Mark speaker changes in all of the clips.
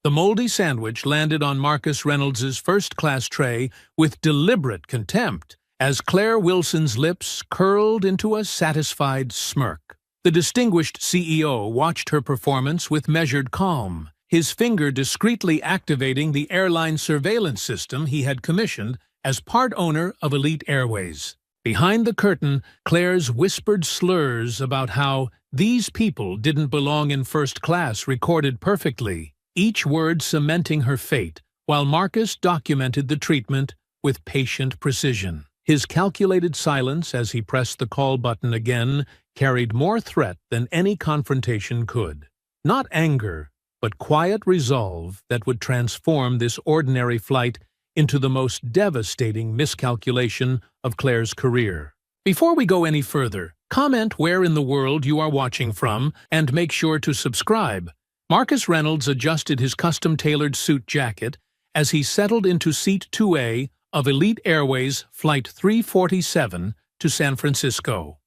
Speaker 1: The moldy sandwich landed on Marcus Reynolds's first-class tray with deliberate contempt, as Claire Wilson's lips curled into a satisfied smirk. The distinguished CEO watched her performance with measured calm, his finger discreetly activating the airline surveillance system he had commissioned as part owner of Elite Airways. Behind the curtain, Claire's whispered slurs about how these people didn't belong in first class recorded perfectly, each word cementing her fate, while Marcus documented the treatment with patient precision. His calculated silence as he pressed the call button again carried more threat than any confrontation could. Not anger, but quiet resolve that would transform this ordinary flight into the most devastating miscalculation of Claire's career. Before we go any further, comment where in the world you are watching from and make sure to subscribe. Marcus Reynolds adjusted his custom-tailored suit jacket as he settled into Seat 2A of Elite Airways Flight 347 to San Francisco.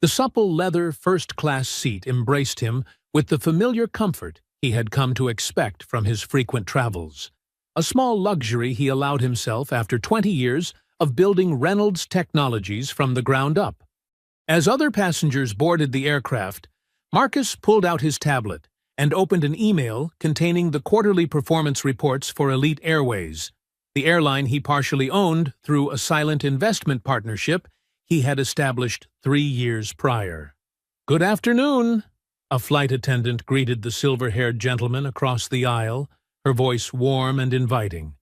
Speaker 1: The supple leather first-class seat embraced him with the familiar comfort he had come to expect from his frequent travels, a small luxury he allowed himself after 20 years of building Reynolds Technologies from the ground up. As other passengers boarded the aircraft, Marcus pulled out his tablet and opened an email containing the quarterly performance reports for Elite Airways, the airline he partially owned through a silent investment partnership he had established 3 years prior. "Good afternoon," a flight attendant greeted the silver-haired gentleman across the aisle, her voice warm and inviting.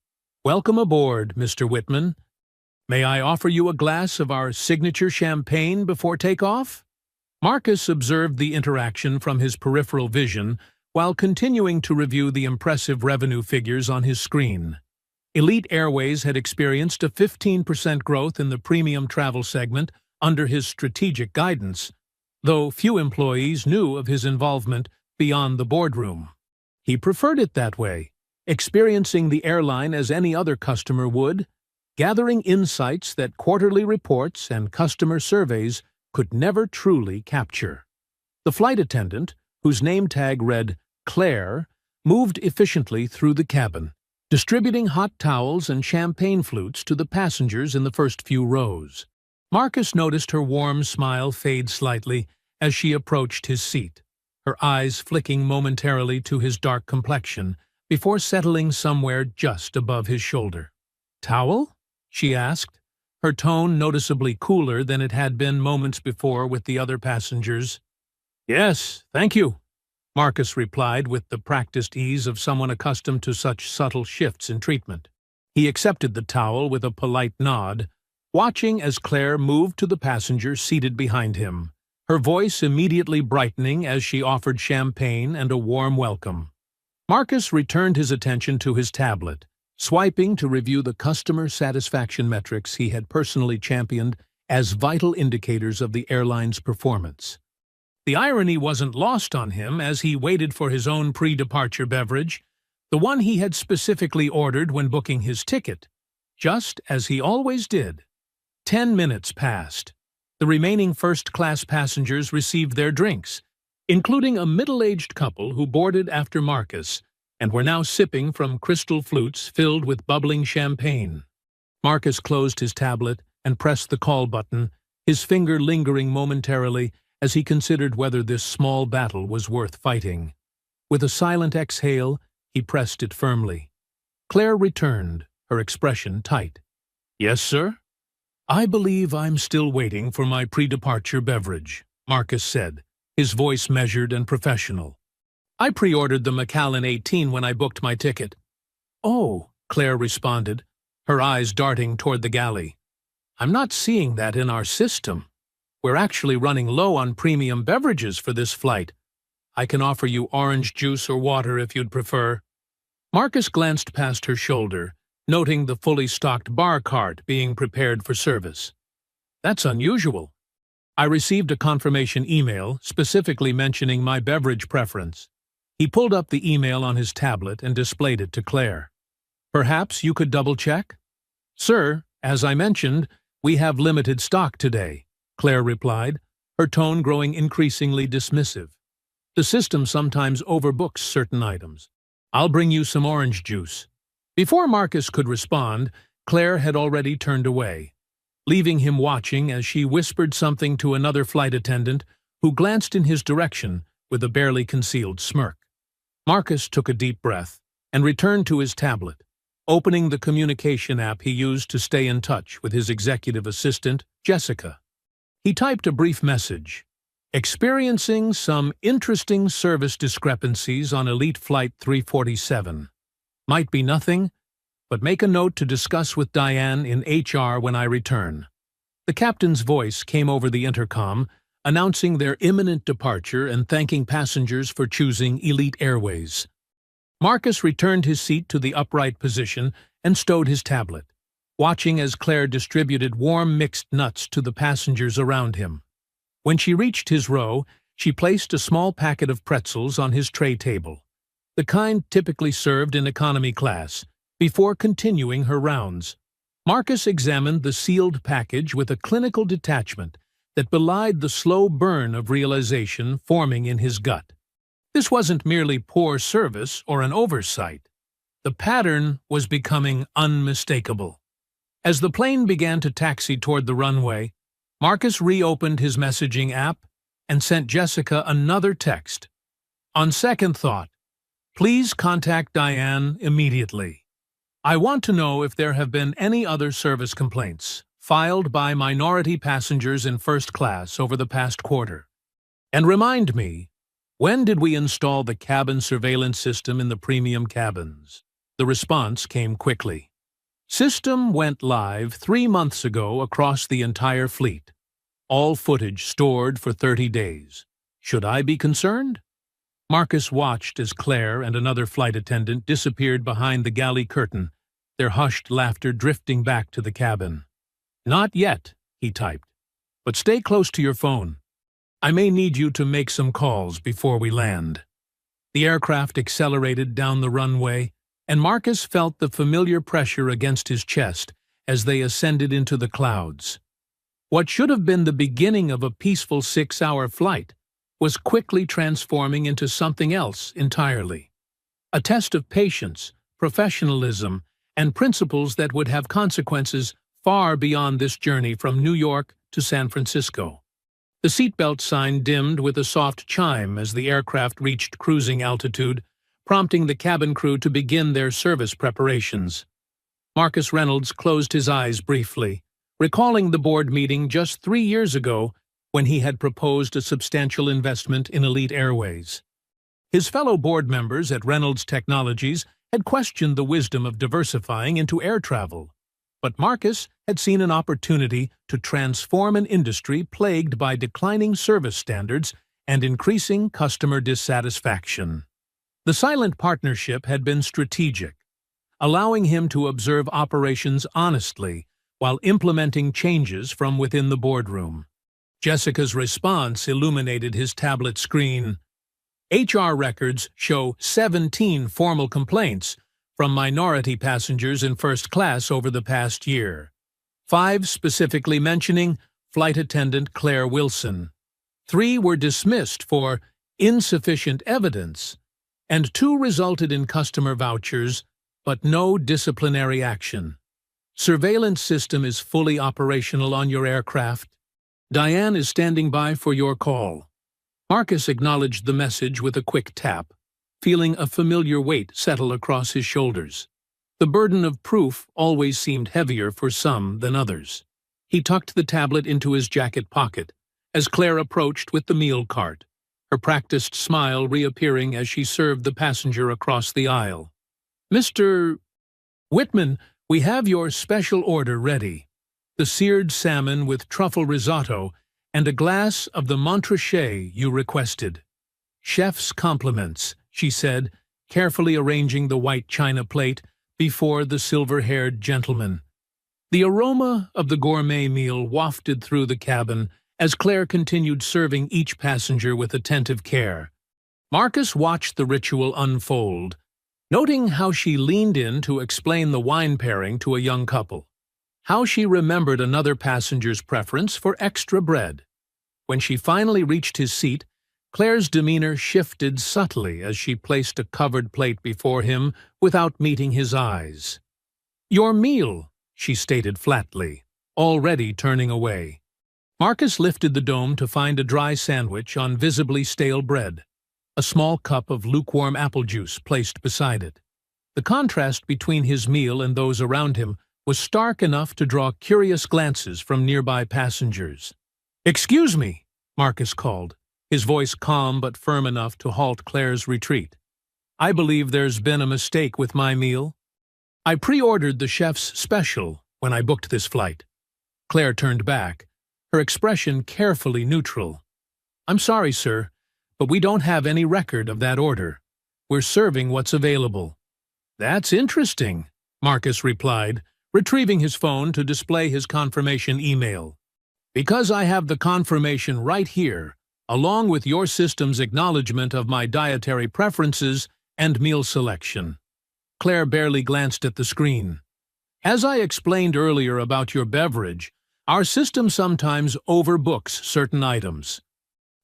Speaker 1: "Welcome aboard, Mr. Whitman. May I offer you a glass of our signature champagne before takeoff?" Marcus observed the interaction from his peripheral vision while continuing to review the impressive revenue figures on his screen. Elite Airways had experienced a 15% growth in the premium travel segment under his strategic guidance, though few employees knew of his involvement beyond the boardroom. He preferred it that way, experiencing the airline as any other customer would, gathering insights that quarterly reports and customer surveys could never truly capture. The flight attendant, whose name tag read Claire, moved efficiently through the cabin, distributing hot towels and champagne flutes to the passengers in the first few rows. Marcus noticed her warm smile fade slightly as she approached his seat, her eyes flicking momentarily to his dark complexion before settling somewhere just above his shoulder. "Towel?" she asked, her tone noticeably cooler than it had been moments before with the other passengers. "Yes, thank you," Marcus replied with the practiced ease of someone accustomed to such subtle shifts in treatment. He accepted the towel with a polite nod, watching as Claire moved to the passenger seated behind him, her voice immediately brightening as she offered champagne and a warm welcome. Marcus returned his attention to his tablet, swiping to review the customer satisfaction metrics he had personally championed as vital indicators of the airline's performance. The irony wasn't lost on him as he waited for his own pre-departure beverage, the one he had specifically ordered when booking his ticket, just as he always did. 10 minutes passed. The remaining first-class passengers received their drinks, including a middle-aged couple who boarded after Marcus and were now sipping from crystal flutes filled with bubbling champagne. Marcus closed his tablet and pressed the call button, his finger lingering momentarily as he considered whether this small battle was worth fighting. With a silent exhale, he pressed it firmly. Claire returned, her expression tight. "Yes, sir?" "I believe I'm still waiting for my pre-departure beverage," Marcus said, his voice measured and professional. "I pre-ordered the Macallan 18 when I booked my ticket." "Oh," Claire responded, her eyes darting toward the galley. "I'm not seeing that in our system. We're actually running low on premium beverages for this flight. I can offer you orange juice or water if you'd prefer." Marcus glanced past her shoulder, noting the fully stocked bar cart being prepared for service. "That's unusual. I received a confirmation email specifically mentioning my beverage preference." He pulled up the email on his tablet and displayed it to Claire. "Perhaps you could double-check?" "Sir, as I mentioned, we have limited stock today," Claire replied, her tone growing increasingly dismissive. "The system sometimes overbooks certain items." I'll bring you some orange juice." Before Marcus could respond, Claire had already turned away, leaving him watching as she whispered something to another flight attendant who glanced in his direction with a barely concealed smirk. Marcus took a deep breath and returned to his tablet, opening the communication app he used to stay in touch with his executive assistant, Jessica. He typed a brief message. "Experiencing some interesting service discrepancies on Elite Flight 347. Might be nothing, but make a note to discuss with Diane in HR when I return." The captain's voice came over the intercom, announcing their imminent departure and thanking passengers for choosing Elite Airways. Marcus returned his seat to the upright position and stowed his tablet, watching as Claire distributed warm mixed nuts to the passengers around him. When she reached his row, she placed a small packet of pretzels on his tray table, the kind typically served in economy class, before continuing her rounds. Marcus examined the sealed package with a clinical detachment that belied the slow burn of realization forming in his gut. This wasn't merely poor service or an oversight. The pattern was becoming unmistakable. As the plane began to taxi toward the runway, Marcus reopened his messaging app and sent Jessica another text. "On second thought, please contact Diane immediately. I want to know if there have been any other service complaints filed by minority passengers in first class over the past quarter. And remind me, when did we install the cabin surveillance system in the premium cabins?" The response came quickly. "System went live 3 months ago across the entire fleet. All footage stored for 30 days. Should I be concerned?" Marcus watched as Claire and another flight attendant disappeared behind the galley curtain, their hushed laughter drifting back to the cabin. "Not yet," he typed, "but stay close to your phone. I may need you to make some calls before we land." The aircraft accelerated down the runway, and Marcus felt the familiar pressure against his chest as they ascended into the clouds. What should have been the beginning of a peaceful 6-hour flight was quickly transforming into something else entirely. A test of patience, professionalism, and principles that would have consequences far beyond this journey from New York to San Francisco. The seatbelt sign dimmed with a soft chime as the aircraft reached cruising altitude, prompting the cabin crew to begin their service preparations. Marcus Reynolds closed his eyes briefly, recalling the board meeting just 3 years ago when he had proposed a substantial investment in Elite Airways. His fellow board members at Reynolds Technologies had questioned the wisdom of diversifying into air travel, but Marcus had seen an opportunity to transform an industry plagued by declining service standards and increasing customer dissatisfaction. The silent partnership had been strategic, allowing him to observe operations honestly while implementing changes from within the boardroom. Jessica's response illuminated his tablet screen. HR records show 17 formal complaints from minority passengers in first class over the past year, 5 specifically mentioning flight attendant Claire Wilson. 3 were dismissed for insufficient evidence, and 2 resulted in customer vouchers, but no disciplinary action. Surveillance system is fully operational on your aircraft. Diane is standing by for your call. Marcus acknowledged the message with a quick tap, feeling a familiar weight settle across his shoulders. The burden of proof always seemed heavier for some than others. He tucked the tablet into his jacket pocket as Claire approached with the meal cart, her practiced smile reappearing as she served the passenger across the aisle. "Mr. Whitman, we have your special order ready. The seared salmon with truffle risotto and a glass of the Montrachet you requested." "Chef's compliments," she said, carefully arranging the white china plate before the silver-haired gentleman. The aroma of the gourmet meal wafted through the cabin as Claire continued serving each passenger with attentive care. Marcus watched the ritual unfold, noting how she leaned in to explain the wine pairing to a young couple, how she remembered another passenger's preference for extra bread. When she finally reached his seat, Claire's demeanor shifted subtly as she placed a covered plate before him without meeting his eyes. "Your meal," she stated flatly, already turning away. Marcus lifted the dome to find a dry sandwich on visibly stale bread, a small cup of lukewarm apple juice placed beside it. The contrast between his meal and those around him was stark enough to draw curious glances from nearby passengers. "Excuse me," Marcus called, his voice calm but firm enough to halt Claire's retreat. "I believe there's been a mistake with my meal. I pre-ordered the chef's special when I booked this flight." Claire turned back, her expression carefully neutral. "I'm sorry, sir, but we don't have any record of that order. We're serving what's available." "That's interesting," Marcus replied, retrieving his phone to display his confirmation email. "Because I have the confirmation right here, along with your system's acknowledgement of my dietary preferences and meal selection." Claire barely glanced at the screen. "As I explained earlier about your beverage, our system sometimes overbooks certain items.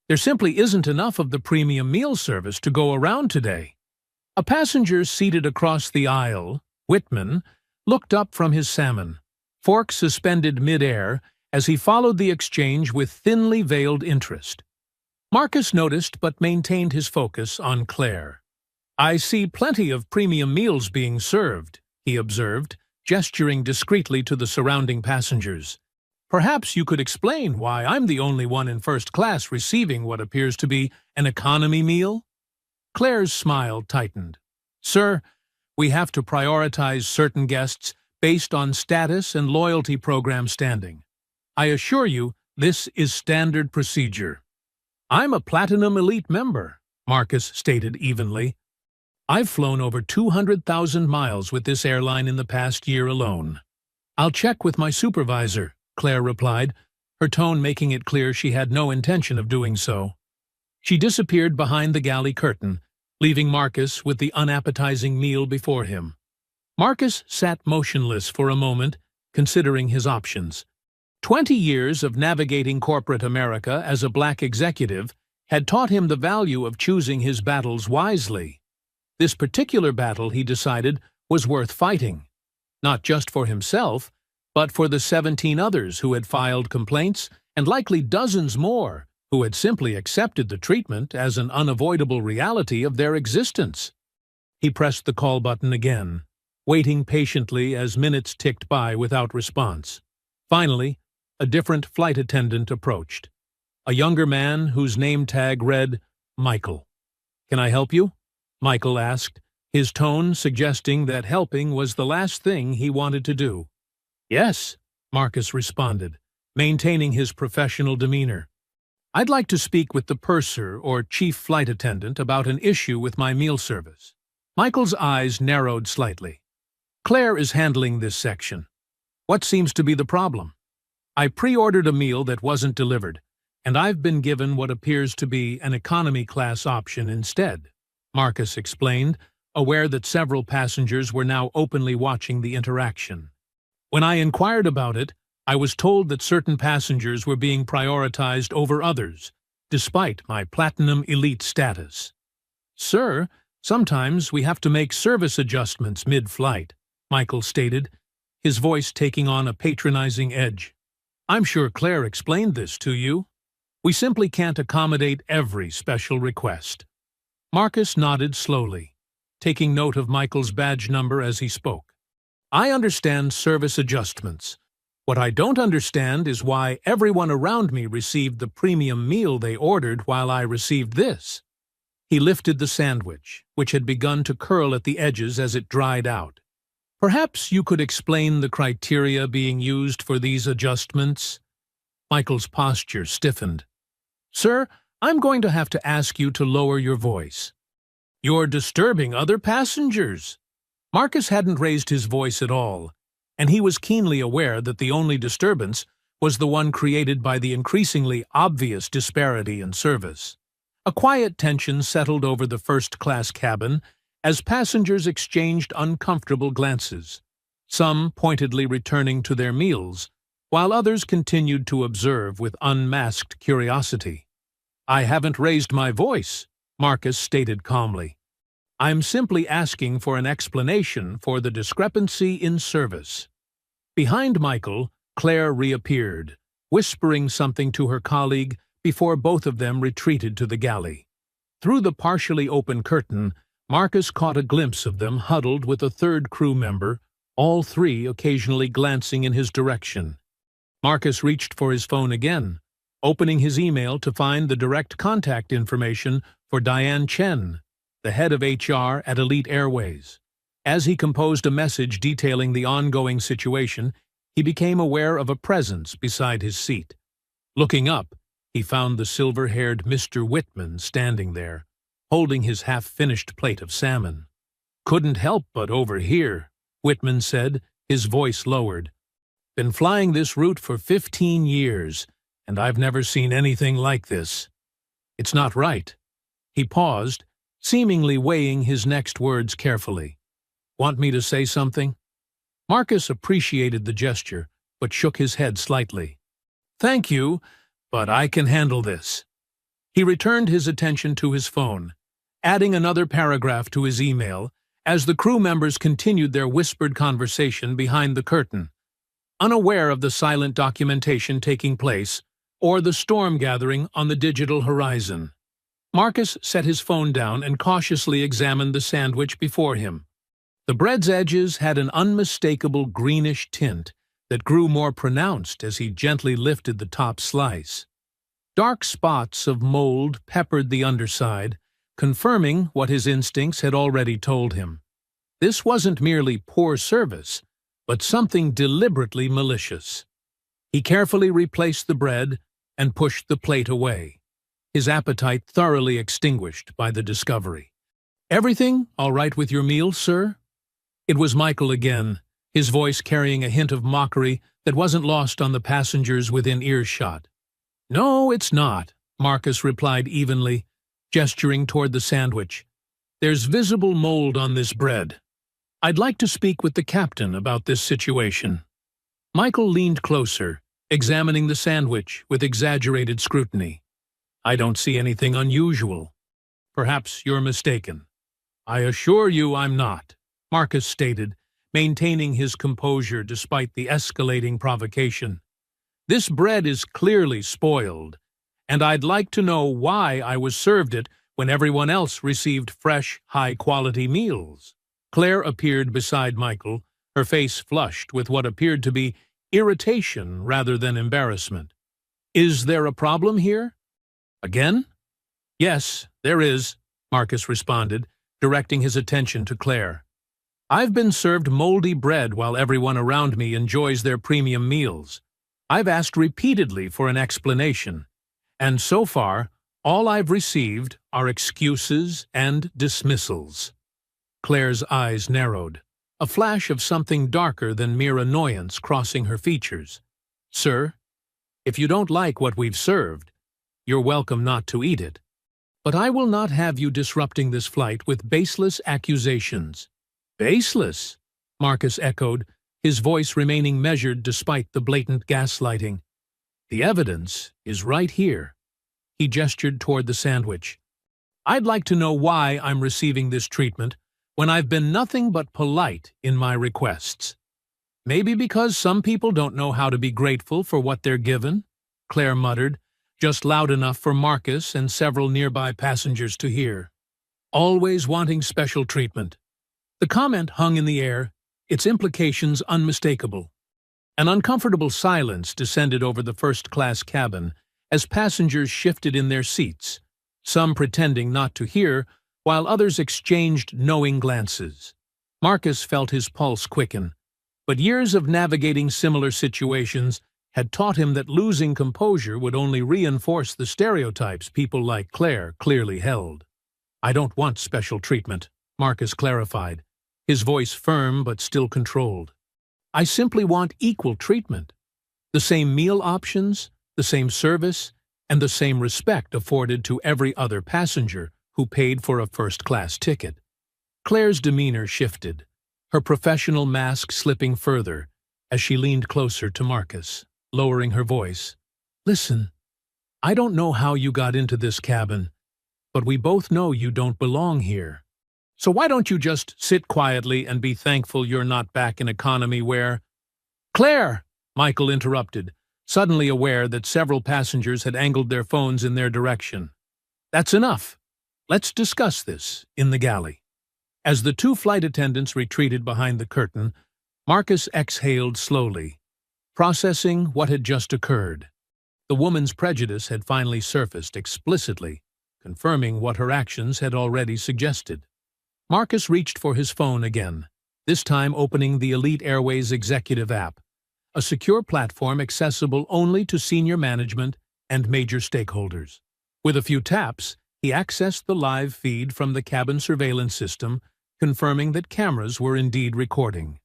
Speaker 1: There simply isn't enough of the premium meal service to go around today." A passenger seated across the aisle, Whitman, looked up from his salmon, fork suspended mid-air, as he followed the exchange with thinly veiled interest. Marcus noticed but maintained his focus on Claire. "I see plenty of premium meals being served," he observed, gesturing discreetly to the surrounding passengers. "Perhaps you could explain why I'm the only one in first class receiving what appears to be an economy meal?" Claire's smile tightened. "Sir, we have to prioritize certain guests based on status and loyalty program standing. I assure you, this is standard procedure." "I'm a Platinum Elite member," Marcus stated evenly. "I've flown over 200,000 miles with this airline in the past year alone." "I'll check with my supervisor," Claire replied, her tone making it clear she had no intention of doing so. She disappeared behind the galley curtain, leaving Marcus with the unappetizing meal before him. Marcus sat motionless for a moment, considering his options. 20 years of navigating corporate America as a black executive had taught him the value of choosing his battles wisely. This particular battle, he decided, was worth fighting, not just for himself, but for the 17 others who had filed complaints, and likely dozens more who had simply accepted the treatment as an unavoidable reality of their existence. He pressed the call button again, waiting patiently as minutes ticked by without response. Finally, a different flight attendant approached, a younger man whose name tag read Michael. "Can I help you?" Michael asked, his tone suggesting that helping was the last thing he wanted to do. "Yes," Marcus responded, maintaining his professional demeanor. "I'd like to speak with the purser or chief flight attendant about an issue with my meal service." Michael's eyes narrowed slightly. "Claire is handling this section. What seems to be the problem?" "I pre-ordered a meal that wasn't delivered, and I've been given what appears to be an economy class option instead," Marcus explained, aware that several passengers were now openly watching the interaction. "When I inquired about it, I was told that certain passengers were being prioritized over others, despite my Platinum Elite status." "Sir, sometimes we have to make service adjustments mid-flight," Michael stated, his voice taking on a patronizing edge. "I'm sure Claire explained this to you. We simply can't accommodate every special request." Marcus nodded slowly, taking note of Michael's badge number as he spoke. "I understand service adjustments. What I don't understand is why everyone around me received the premium meal they ordered while I received this." He lifted the sandwich, which had begun to curl at the edges as it dried out. "Perhaps you could explain the criteria being used for these adjustments?" Michael's posture stiffened. "Sir, I'm going to have to ask you to lower your voice. You're disturbing other passengers." Marcus hadn't raised his voice at all, and he was keenly aware that the only disturbance was the one created by the increasingly obvious disparity in service. A quiet tension settled over the first-class cabin as passengers exchanged uncomfortable glances, some pointedly returning to their meals, while others continued to observe with unmasked curiosity. "I haven't raised my voice," Marcus stated calmly. "I'm simply asking for an explanation for the discrepancy in service." Behind Michael, Claire reappeared, whispering something to her colleague before both of them retreated to the galley. Through the partially open curtain, Marcus caught a glimpse of them huddled with a third crew member, all three occasionally glancing in his direction. Marcus reached for his phone again, opening his email to find the direct contact information for Diane Chen, the head of HR at Elite Airways. As he composed a message detailing the ongoing situation, he became aware of a presence beside his seat. Looking up, he found the silver-haired Mr. Whitman standing there, holding his half-finished plate of salmon. "Couldn't help but overhear," Whitman said, his voice lowered. "Been flying this route for 15 years, and I've never seen anything like this. It's not right." He paused, seemingly weighing his next words carefully. "Want me to say something?" Marcus appreciated the gesture, but shook his head slightly. "Thank you, but I can handle this." He returned his attention to his phone, adding another paragraph to his email as the crew members continued their whispered conversation behind the curtain, unaware of the silent documentation taking place or the storm gathering on the digital horizon. Marcus set his phone down and cautiously examined the sandwich before him. The bread's edges had an unmistakable greenish tint that grew more pronounced as he gently lifted the top slice. Dark spots of mold peppered the underside, confirming what his instincts had already told him. This wasn't merely poor service, but something deliberately malicious. He carefully replaced the bread and pushed the plate away, his appetite thoroughly extinguished by the discovery. "Everything all right with your meal, sir?" It was Michael again, his voice carrying a hint of mockery that wasn't lost on the passengers within earshot. "No, it's not," Marcus replied evenly, gesturing toward the sandwich. "There's visible mold on this bread. I'd like to speak with the captain about this situation." Michael leaned closer, examining the sandwich with exaggerated scrutiny. "I don't see anything unusual. Perhaps you're mistaken." "I assure you I'm not," Marcus stated, maintaining his composure despite the escalating provocation. "This bread is clearly spoiled, and I'd like to know why I was served it when everyone else received fresh, high-quality meals." Claire appeared beside Michael, her face flushed with what appeared to be irritation rather than embarrassment. "Is there a problem here?" "Again?" "Yes, there is," Marcus responded, directing his attention to Claire. "I've been served moldy bread while everyone around me enjoys their premium meals. I've asked repeatedly for an explanation, and so far, all I've received are excuses and dismissals." Claire's eyes narrowed, a flash of something darker than mere annoyance crossing her features. "Sir, if you don't like what we've served, you're welcome not to eat it. But I will not have you disrupting this flight with baseless accusations." "Baseless?" Marcus echoed, his voice remaining measured despite the blatant gaslighting. "The evidence is right here." He gestured toward the sandwich. "I'd like to know why I'm receiving this treatment when I've been nothing but polite in my requests. Maybe because some people don't know how to be grateful for what they're given," Claire muttered, just loud enough for Marcus and several nearby passengers to hear. "Always wanting special treatment." The comment hung in the air, its implications unmistakable. An uncomfortable silence descended over the first-class cabin as passengers shifted in their seats, some pretending not to hear, while others exchanged knowing glances. Marcus felt his pulse quicken, but years of navigating similar situations had taught him that losing composure would only reinforce the stereotypes people like Claire clearly held. "I don't want special treatment," Marcus clarified, his voice firm but still controlled. "I simply want equal treatment. The same meal options, the same service, and the same respect afforded to every other passenger who paid for a first-class ticket." Claire's demeanor shifted, her professional mask slipping further as she leaned closer to Marcus, lowering her voice. "Listen, I don't know how you got into this cabin, but we both know you don't belong here. So why don't you just sit quietly and be thankful you're not back in economy where— Claire! Michael interrupted, suddenly aware that several passengers had angled their phones in their direction. That's enough. Let's discuss this in the galley. As the two flight attendants retreated behind the curtain, Marcus exhaled slowly, processing what had just occurred. The woman's prejudice had finally surfaced explicitly, confirming what her actions had already suggested. Marcus reached for his phone again, this time opening the Elite Airways Executive app, a secure platform accessible only to senior management and major stakeholders. With a few taps, he accessed the live feed from the cabin surveillance system, confirming that cameras were indeed recording.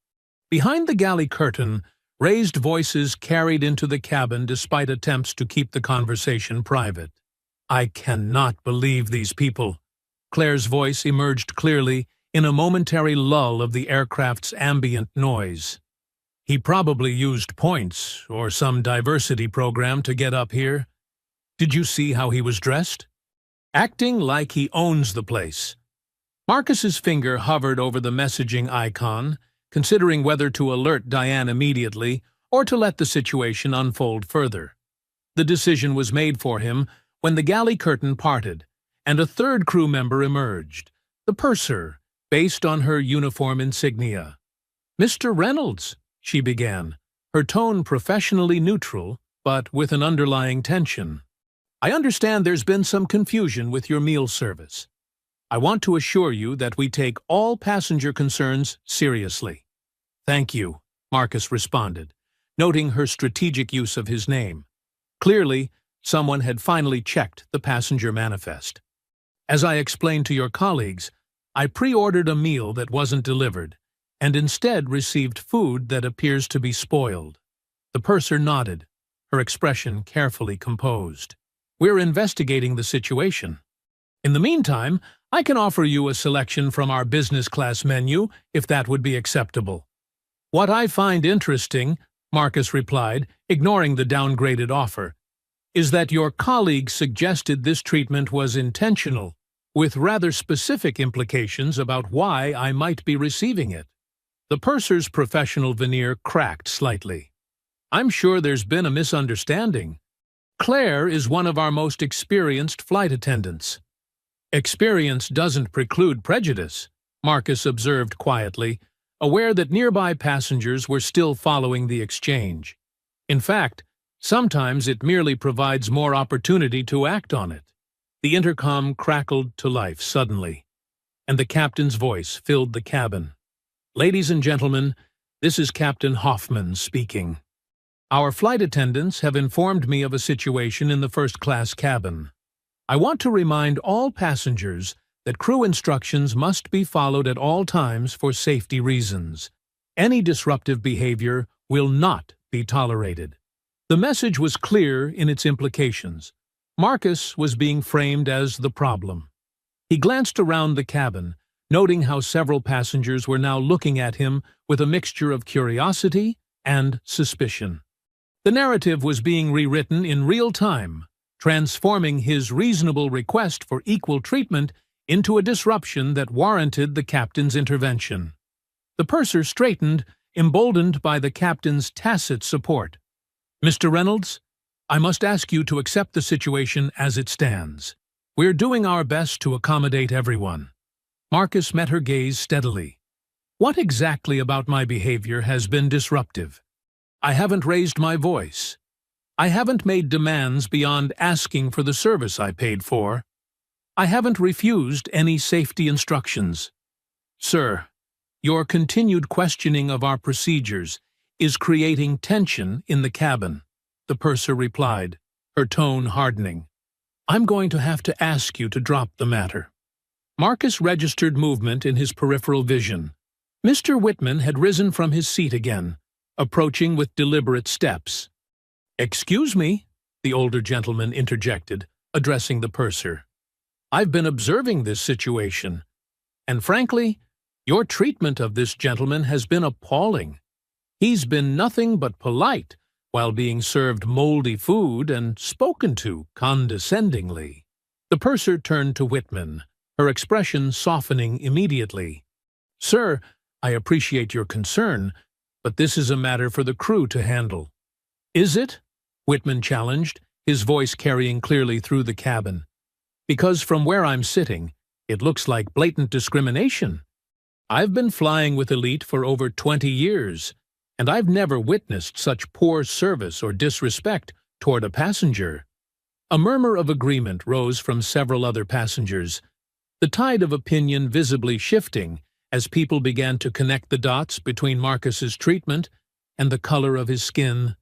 Speaker 1: Behind the galley curtain, raised voices carried into the cabin despite attempts to keep the conversation private. I cannot believe these people. Claire's voice emerged clearly in a momentary lull of the aircraft's ambient noise. He probably used points or some diversity program to get up here. Did you see how he was dressed? Acting like he owns the place. Marcus's finger hovered over the messaging icon, considering whether to alert Diane immediately or to let the situation unfold further. The decision was made for him when the galley curtain parted, and a third crew member emerged, the purser, based on her uniform insignia. "Mr. Reynolds," she began, her tone professionally neutral, but with an underlying tension. "I understand there's been some confusion with your meal service. I want to assure you that we take all passenger concerns seriously." "Thank you," Marcus responded, noting her strategic use of his name. Clearly, someone had finally checked the passenger manifest. "As I explained to your colleagues, I pre-ordered a meal that wasn't delivered, and instead received food that appears to be spoiled." The purser nodded, her expression carefully composed. "We're investigating the situation. In the meantime, I can offer you a selection from our business class menu, if that would be acceptable." "What I find interesting," Marcus replied, ignoring the downgraded offer, "is that your colleague suggested this treatment was intentional, with rather specific implications about why I might be receiving it." The purser's professional veneer cracked slightly. "I'm sure there's been a misunderstanding. Claire is one of our most experienced flight attendants." "Experience doesn't preclude prejudice," Marcus observed quietly, aware that nearby passengers were still following the exchange. In fact, sometimes it merely provides more opportunity to act on it. The intercom crackled to life suddenly, and the captain's voice filled the cabin. "Ladies and gentlemen, this is Captain Hoffman speaking. Our flight attendants have informed me of a situation in the first-class cabin. I want to remind all passengers that crew instructions must be followed at all times for safety reasons. Any disruptive behavior will not be tolerated." The message was clear in its implications. Marcus was being framed as the problem. He glanced around the cabin, noting how several passengers were now looking at him with a mixture of curiosity and suspicion. The narrative was being rewritten in real time, transforming his reasonable request for equal treatment into a disruption that warranted the captain's intervention. The purser straightened, emboldened by the captain's tacit support. "Mr. Reynolds, I must ask you to accept the situation as it stands. We're doing our best to accommodate everyone." Marcus met her gaze steadily. "What exactly about my behavior has been disruptive? I haven't raised my voice. I haven't made demands beyond asking for the service I paid for. I haven't refused any safety instructions. Sir, your continued questioning of our procedures is creating tension in the cabin," the purser replied, her tone hardening. "I'm going to have to ask you to drop the matter." Marcus registered movement in his peripheral vision. Mr. Whitman had risen from his seat again, approaching with deliberate steps. "Excuse me," the older gentleman interjected, addressing the purser. "I've been observing this situation, and frankly, your treatment of this gentleman has been appalling. He's been nothing but polite, while being served moldy food and spoken to condescendingly. The purser turned to Whitman, her expression softening immediately. "Sir, I appreciate your concern, but this is a matter for the crew to handle." "Is it?" Whitman challenged, his voice carrying clearly through the cabin. "Because from where I'm sitting, it looks like blatant discrimination. I've been flying with Elite for over 20 years, and I've never witnessed such poor service or disrespect toward a passenger." A murmur of agreement rose from several other passengers, the tide of opinion visibly shifting as people began to connect the dots between Marcus's treatment and the color of his skin.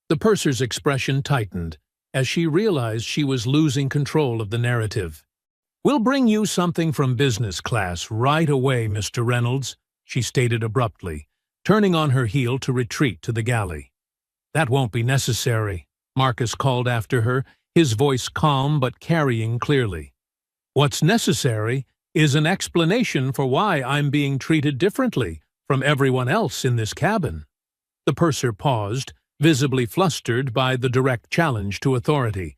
Speaker 1: The purser's expression tightened as she realized she was losing control of the narrative. "We'll bring you something from business class right away, Mr. Reynolds," she stated abruptly, turning on her heel to retreat to the galley. "That won't be necessary," Marcus called after her, his voice calm but carrying clearly. "What's necessary is an explanation for why I'm being treated differently from everyone else in this cabin." The purser paused, visibly flustered by the direct challenge to authority.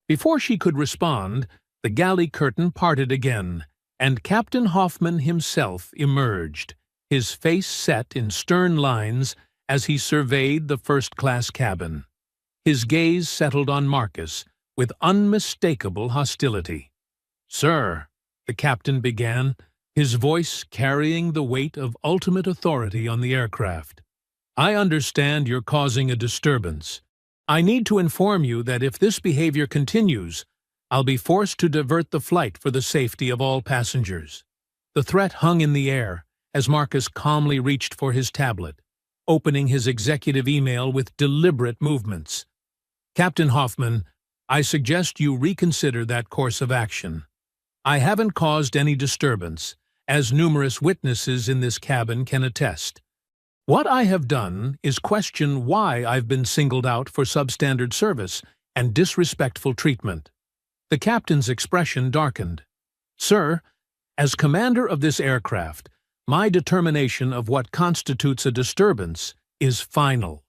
Speaker 1: Before she could respond, the galley curtain parted again, and Captain Hoffman himself emerged, his face set in stern lines as he surveyed the first-class cabin. His gaze settled on Marcus with unmistakable hostility. "Sir," the captain began, his voice carrying the weight of ultimate authority on the aircraft, "I understand you're causing a disturbance. I need to inform you that if this behavior continues, I'll be forced to divert the flight for the safety of all passengers." The threat hung in the air as Marcus calmly reached for his tablet, opening his executive email with deliberate movements. "Captain Hoffman, I suggest you reconsider that course of action. I haven't caused any disturbance, as numerous witnesses in this cabin can attest. What I have done is question why I've been singled out for substandard service and disrespectful treatment." The captain's expression darkened. "Sir, as commander of this aircraft, my determination of what constitutes a disturbance is final.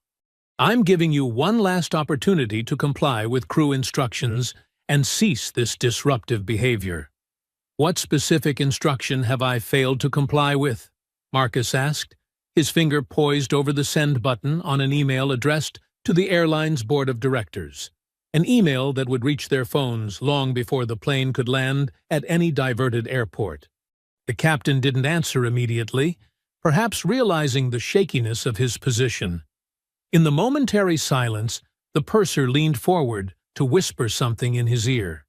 Speaker 1: I'm giving you one last opportunity to comply with crew instructions and cease this disruptive behavior." "What specific instruction have I failed to comply with?" Marcus asked, his finger poised over the send button on an email addressed to the airline's board of directors, an email that would reach their phones long before the plane could land at any diverted airport. The captain didn't answer immediately, perhaps realizing the shakiness of his position. In the momentary silence, the purser leaned forward to whisper something in his ear.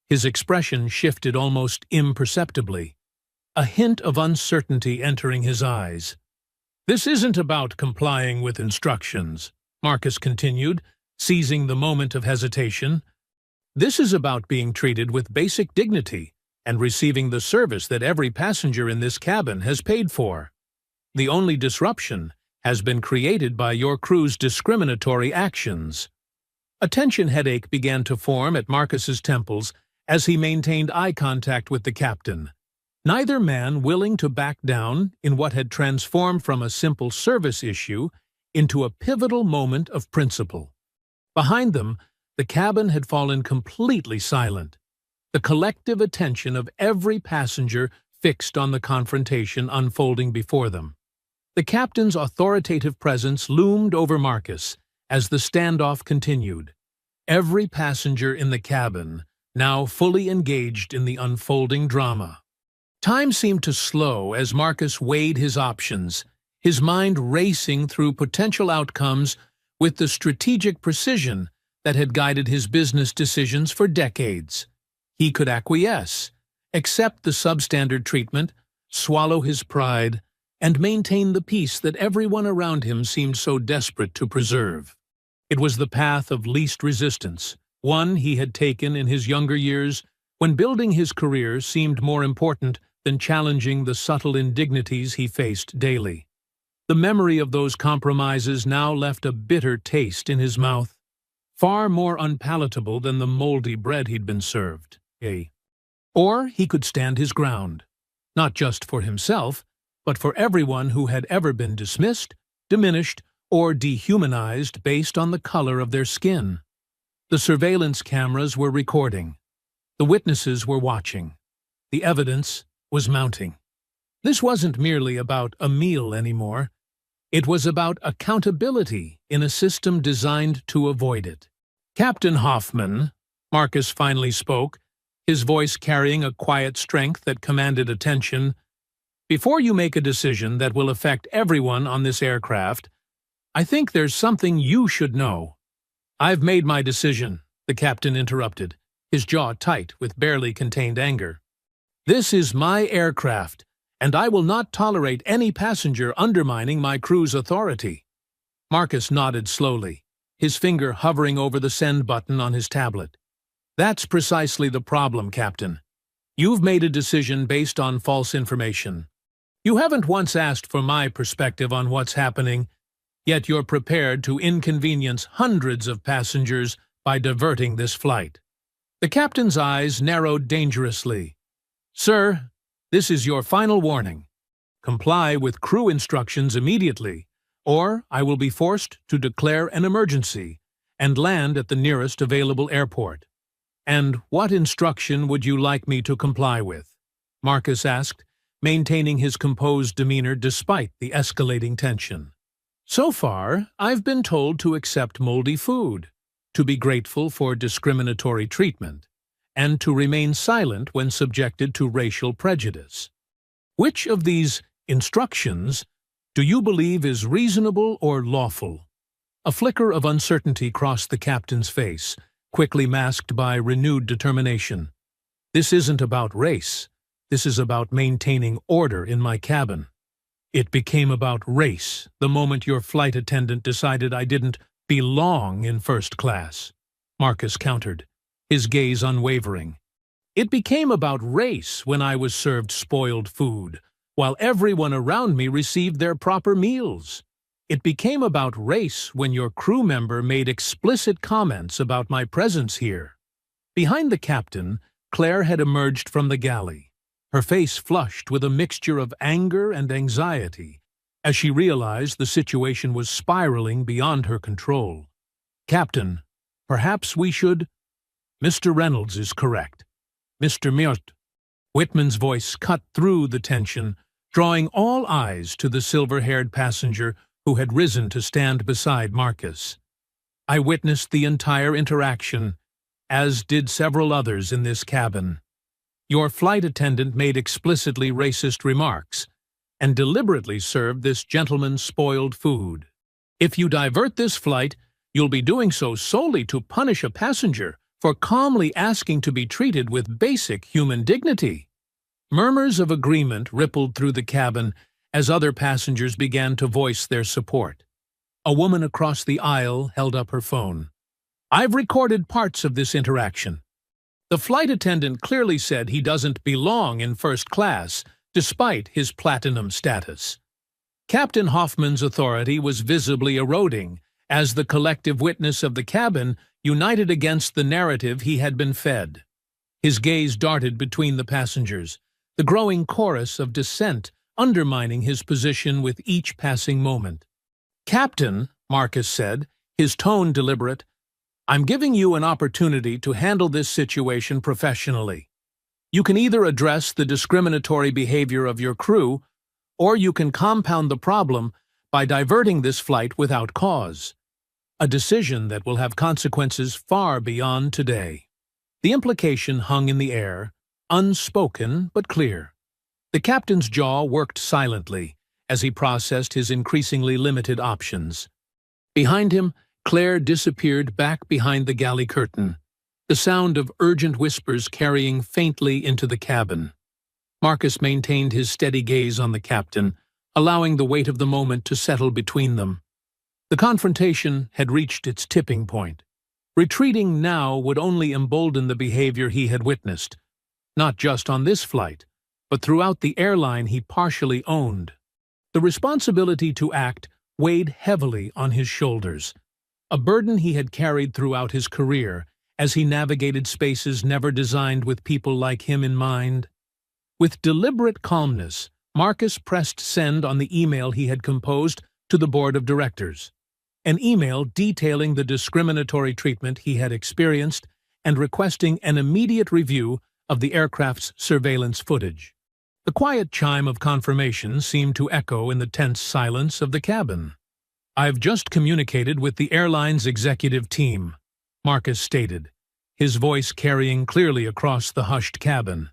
Speaker 1: His expression shifted almost imperceptibly, a hint of uncertainty entering his eyes. "This isn't about complying with instructions," Marcus continued, seizing the moment of hesitation. "This is about being treated with basic dignity and receiving the service that every passenger in this cabin has paid for. The only disruption has been created by your crew's discriminatory actions." A tension headache began to form at Marcus's temples as he maintained eye contact with the captain, neither man willing to back down in what had transformed from a simple service issue into a pivotal moment of principle. Behind them, the cabin had fallen completely silent, the collective attention of every passenger fixed on the confrontation unfolding before them. The captain's authoritative presence loomed over Marcus as the standoff continued, every passenger in the cabin now fully engaged in the unfolding drama. Time seemed to slow as Marcus weighed his options, his mind racing through potential outcomes with the strategic precision that had guided his business decisions for decades. He could acquiesce, accept the substandard treatment, swallow his pride, and maintain the peace that everyone around him seemed so desperate to preserve. It was the path of least resistance, one he had taken in his younger years when building his career seemed more important than challenging the subtle indignities he faced daily. The memory of those compromises now left a bitter taste in his mouth, far more unpalatable than the moldy bread he'd been served. Or he could stand his ground, not just for himself, but for everyone who had ever been dismissed, diminished, or dehumanized based on the color of their skin. The surveillance cameras were recording. The witnesses were watching. The evidence was mounting. This wasn't merely about a meal anymore. It was about accountability in a system designed to avoid it. "Captain Hoffman," Marcus finally spoke, his voice carrying a quiet strength that commanded attention, "before you make a decision that will affect everyone on this aircraft, I think there's something you should know." "I've made my decision," the captain interrupted, his jaw tight with barely contained anger. "This is my aircraft, and I will not tolerate any passenger undermining my crew's authority." Marcus nodded slowly, his finger hovering over the send button on his tablet. "That's precisely the problem, Captain. You've made a decision based on false information. You haven't once asked for my perspective on what's happening, yet you're prepared to inconvenience hundreds of passengers by diverting this flight." The captain's eyes narrowed dangerously. "Sir, this is your final warning. Comply with crew instructions immediately, or I will be forced to declare an emergency and land at the nearest available airport." "And what instruction would you like me to comply with?" Marcus asked, maintaining his composed demeanor despite the escalating tension. "So far, I've been told to accept moldy food, to be grateful for discriminatory treatment, and to remain silent when subjected to racial prejudice. Which of these instructions do you believe is reasonable or lawful?" A flicker of uncertainty crossed the captain's face, quickly masked by renewed determination. "This isn't about race. This is about maintaining order in my cabin. It became about race the moment your flight attendant decided I didn't belong in first class," Marcus countered, his gaze unwavering. "It became about race when I was served spoiled food, while everyone around me received their proper meals. It became about race when your crew member made explicit comments about my presence here." Behind the captain, Claire had emerged from the galley, her face flushed with a mixture of anger and anxiety, as she realized the situation was spiraling beyond her control. "Captain, perhaps we should—" "Mr. Reynolds is correct. Mr. Murt." Whitman's voice cut through the tension, drawing all eyes to the silver-haired passenger who had risen to stand beside Marcus. "I witnessed the entire interaction, as did several others in this cabin. Your flight attendant made explicitly racist remarks and deliberately served this gentleman spoiled food. If you divert this flight, you'll be doing so solely to punish a passenger for calmly asking to be treated with basic human dignity." Murmurs of agreement rippled through the cabin as other passengers began to voice their support. A woman across the aisle held up her phone. "I've recorded parts of this interaction. The flight attendant clearly said he doesn't belong in first class, despite his platinum status." Captain Hoffman's authority was visibly eroding as the collective witness of the cabin united against the narrative he had been fed. His gaze darted between the passengers, the growing chorus of dissent undermining his position with each passing moment. "Captain," Marcus said, his tone deliberate, "I'm giving you an opportunity to handle this situation professionally. You can either address the discriminatory behavior of your crew, or you can compound the problem by diverting this flight without cause. A decision that will have consequences far beyond today." The implication hung in the air, unspoken but clear. The captain's jaw worked silently as he processed his increasingly limited options. Behind him, Claire disappeared back behind the galley curtain, the sound of urgent whispers carrying faintly into the cabin. Marcus maintained his steady gaze on the captain, allowing the weight of the moment to settle between them. The confrontation had reached its tipping point. Retreating now would only embolden the behavior he had witnessed, not just on this flight, but throughout the airline he partially owned. The responsibility to act weighed heavily on his shoulders, a burden he had carried throughout his career as he navigated spaces never designed with people like him in mind. With deliberate calmness, Marcus pressed send on the email he had composed to the board of directors. an email detailing the discriminatory treatment he had experienced and requesting an immediate review of the aircraft's surveillance footage. The quiet chime of confirmation seemed to echo in the tense silence of the cabin. "I've just communicated with the airline's executive team," Marcus stated, his voice carrying clearly across the hushed cabin.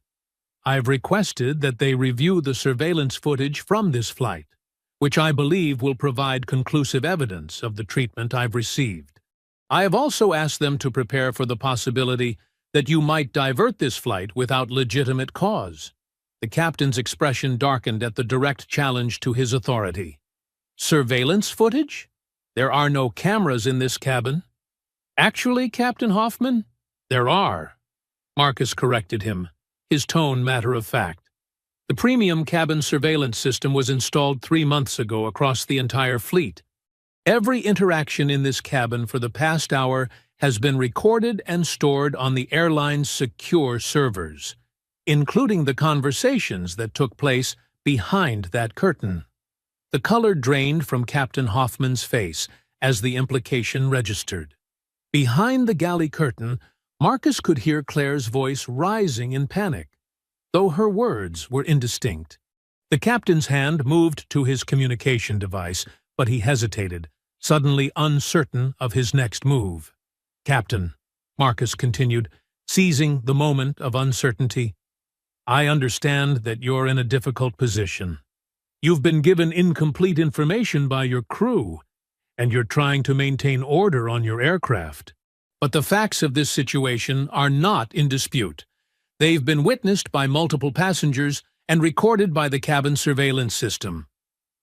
Speaker 1: "I've requested that they review the surveillance footage from this flight, which I believe will provide conclusive evidence of the treatment I've received. I have also asked them to prepare for the possibility that you might divert this flight without legitimate cause." The captain's expression darkened at the direct challenge to his authority. "Surveillance footage? There are no cameras in this cabin." "Actually, Captain Hoffman, there are," Marcus corrected him, his tone matter-of-fact. "The premium cabin surveillance system was installed 3 months ago across the entire fleet. Every interaction in this cabin for the past hour has been recorded and stored on the airline's secure servers, including the conversations that took place behind that curtain." The color drained from Captain Hoffman's face as the implication registered. Behind the galley curtain, Marcus could hear Claire's voice rising in panic, though her words were indistinct. The captain's hand moved to his communication device, but he hesitated, suddenly uncertain of his next move. "Captain," Marcus continued, seizing the moment of uncertainty, "I understand that you're in a difficult position. You've been given incomplete information by your crew, and you're trying to maintain order on your aircraft. But the facts of this situation are not in dispute. They've been witnessed by multiple passengers and recorded by the cabin surveillance system.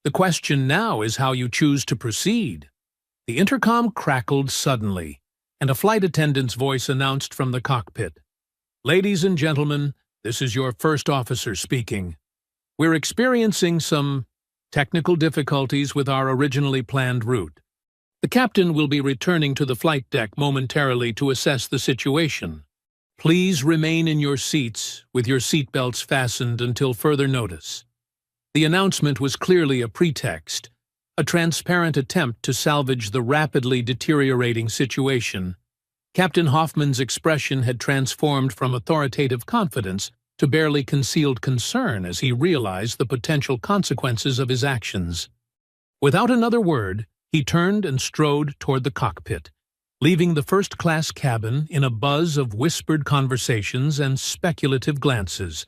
Speaker 1: The question now is how you choose to proceed." The intercom crackled suddenly, and a flight attendant's voice announced from the cockpit, "Ladies and gentlemen, this is your first officer speaking. We're experiencing some technical difficulties with our originally planned route. The captain will be returning to the flight deck momentarily to assess the situation. Please remain in your seats with your seatbelts fastened until further notice." The announcement was clearly a pretext, a transparent attempt to salvage the rapidly deteriorating situation. Captain Hoffman's expression had transformed from authoritative confidence to barely concealed concern as he realized the potential consequences of his actions. Without another word, he turned and strode toward the cockpit, leaving the first-class cabin in a buzz of whispered conversations and speculative glances.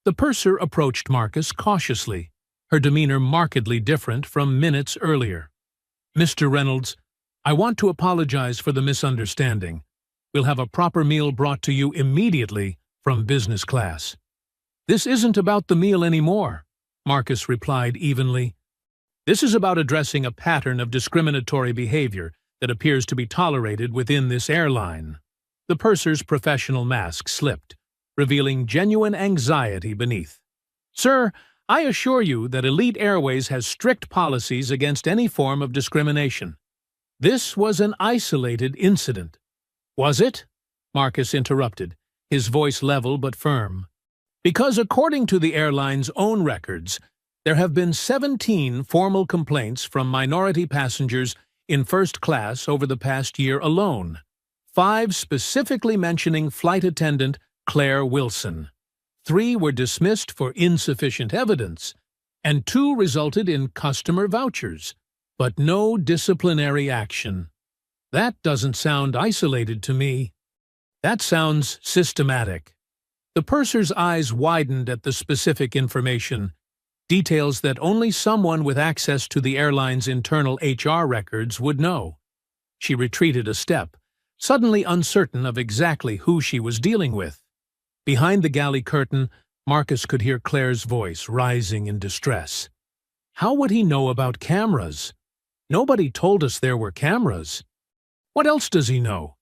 Speaker 1: The purser approached Marcus cautiously, her demeanor markedly different from minutes earlier. "Mr. Reynolds, I want to apologize for the misunderstanding. We'll have a proper meal brought to you immediately from business class." "This isn't about the meal anymore," Marcus replied evenly. "This is about addressing a pattern of discriminatory behavior that appears to be tolerated within this airline." The purser's professional mask slipped, revealing genuine anxiety beneath. "Sir, I assure you that Elite Airways has strict policies against any form of discrimination. This was an isolated incident." "Was it?" Marcus interrupted, his voice level but firm. "Because according to the airline's own records, there have been 17 formal complaints from minority passengers in first class over the past year alone, 5 specifically mentioning flight attendant Claire Wilson. 3 were dismissed for insufficient evidence, and 2 resulted in customer vouchers, but no disciplinary action. That doesn't sound isolated to me. That sounds systematic." The purser's eyes widened at the specific information, details that only someone with access to the airline's internal HR records would know. She retreated a step, suddenly uncertain of exactly who she was dealing with. Behind the galley curtain, Marcus could hear Claire's voice rising in distress. How would he know about cameras? Nobody told us there were cameras. What else does he know?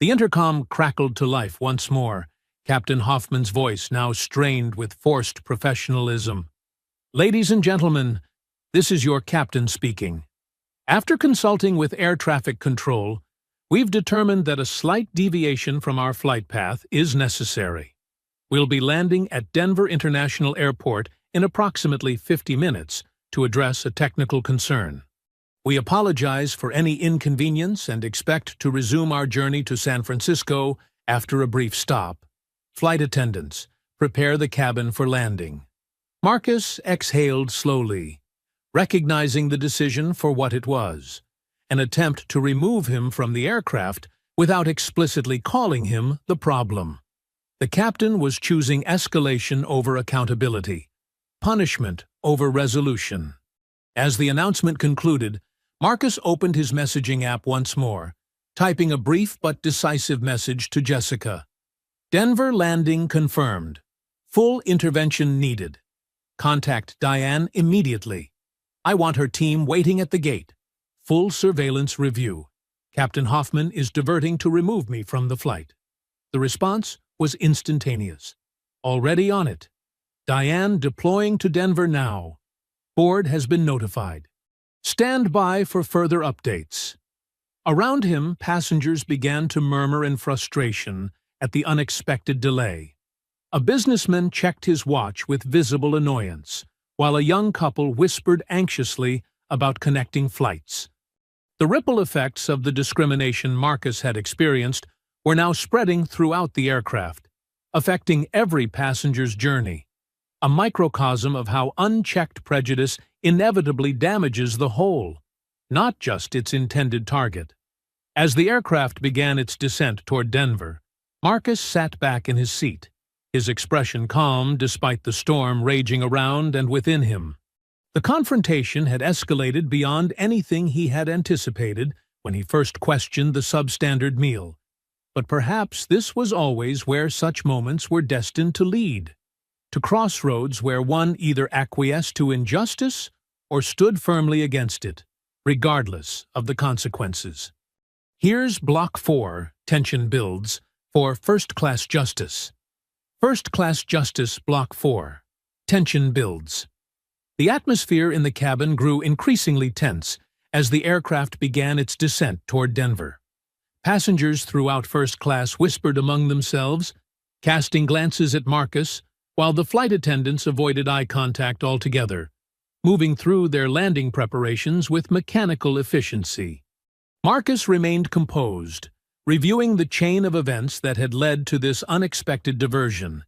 Speaker 1: The intercom crackled to life once more, Captain Hoffman's voice now strained with forced professionalism. "Ladies and gentlemen, this is your captain speaking. After consulting with air traffic control, we've determined that a slight deviation from our flight path is necessary. We'll be landing at Denver International Airport in approximately 50 minutes to address a technical concern." We apologize for any inconvenience and expect to resume our journey to San Francisco after a brief stop. Flight attendants, prepare the cabin for landing. Marcus exhaled slowly, recognizing the decision for what it was, an attempt to remove him from the aircraft without explicitly calling him the problem. The captain was choosing escalation over accountability, punishment over resolution. As the announcement concluded, Marcus opened his messaging app once more, typing a brief but decisive message to Jessica. Denver landing confirmed. Full intervention needed. Contact Diane immediately. I want her team waiting at the gate. Full surveillance review. Captain Hoffman is diverting to remove me from the flight. The response was instantaneous. Already on it. Diane deploying to Denver now. Board has been notified. Stand by for further updates. Around him, passengers began to murmur in frustration at the unexpected delay. A businessman checked his watch with visible annoyance, while a young couple whispered anxiously about connecting flights. The ripple effects of the discrimination Marcus had experienced were now spreading throughout the aircraft, affecting every passenger's journey, a microcosm of how unchecked prejudice inevitably damages the whole, not just its intended target. As the aircraft began its descent toward Denver, Marcus sat back in his seat, his expression calm despite the storm raging around and within him. The confrontation had escalated beyond anything he had anticipated when he first questioned the substandard meal, but perhaps this was always where such moments were destined to lead, to crossroads where one either acquiesced to injustice or stood firmly against it, regardless of the consequences. Here's Block 4, tension builds, for First-Class Justice. First-Class Justice, Block 4. Tension builds. The atmosphere in the cabin grew increasingly tense as the aircraft began its descent toward Denver. Passengers throughout first class whispered among themselves, casting glances at Marcus, while the flight attendants avoided eye contact altogether, moving through their landing preparations with mechanical efficiency. Marcus remained composed, reviewing the chain of events that had led to this unexpected diversion,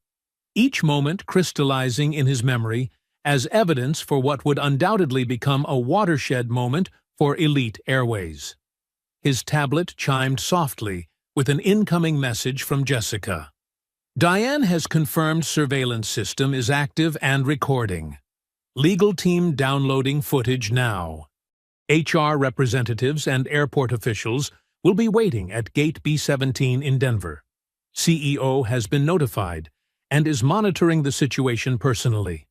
Speaker 1: each moment crystallizing in his memory as evidence for what would undoubtedly become a watershed moment for elite airways. His tablet chimed softly with an incoming message from Jessica. Diane has confirmed surveillance system is active and recording. Legal team downloading footage now. HR representatives and airport officials will be waiting at Gate B-17 in Denver. CEO has been notified and is monitoring the situation personally.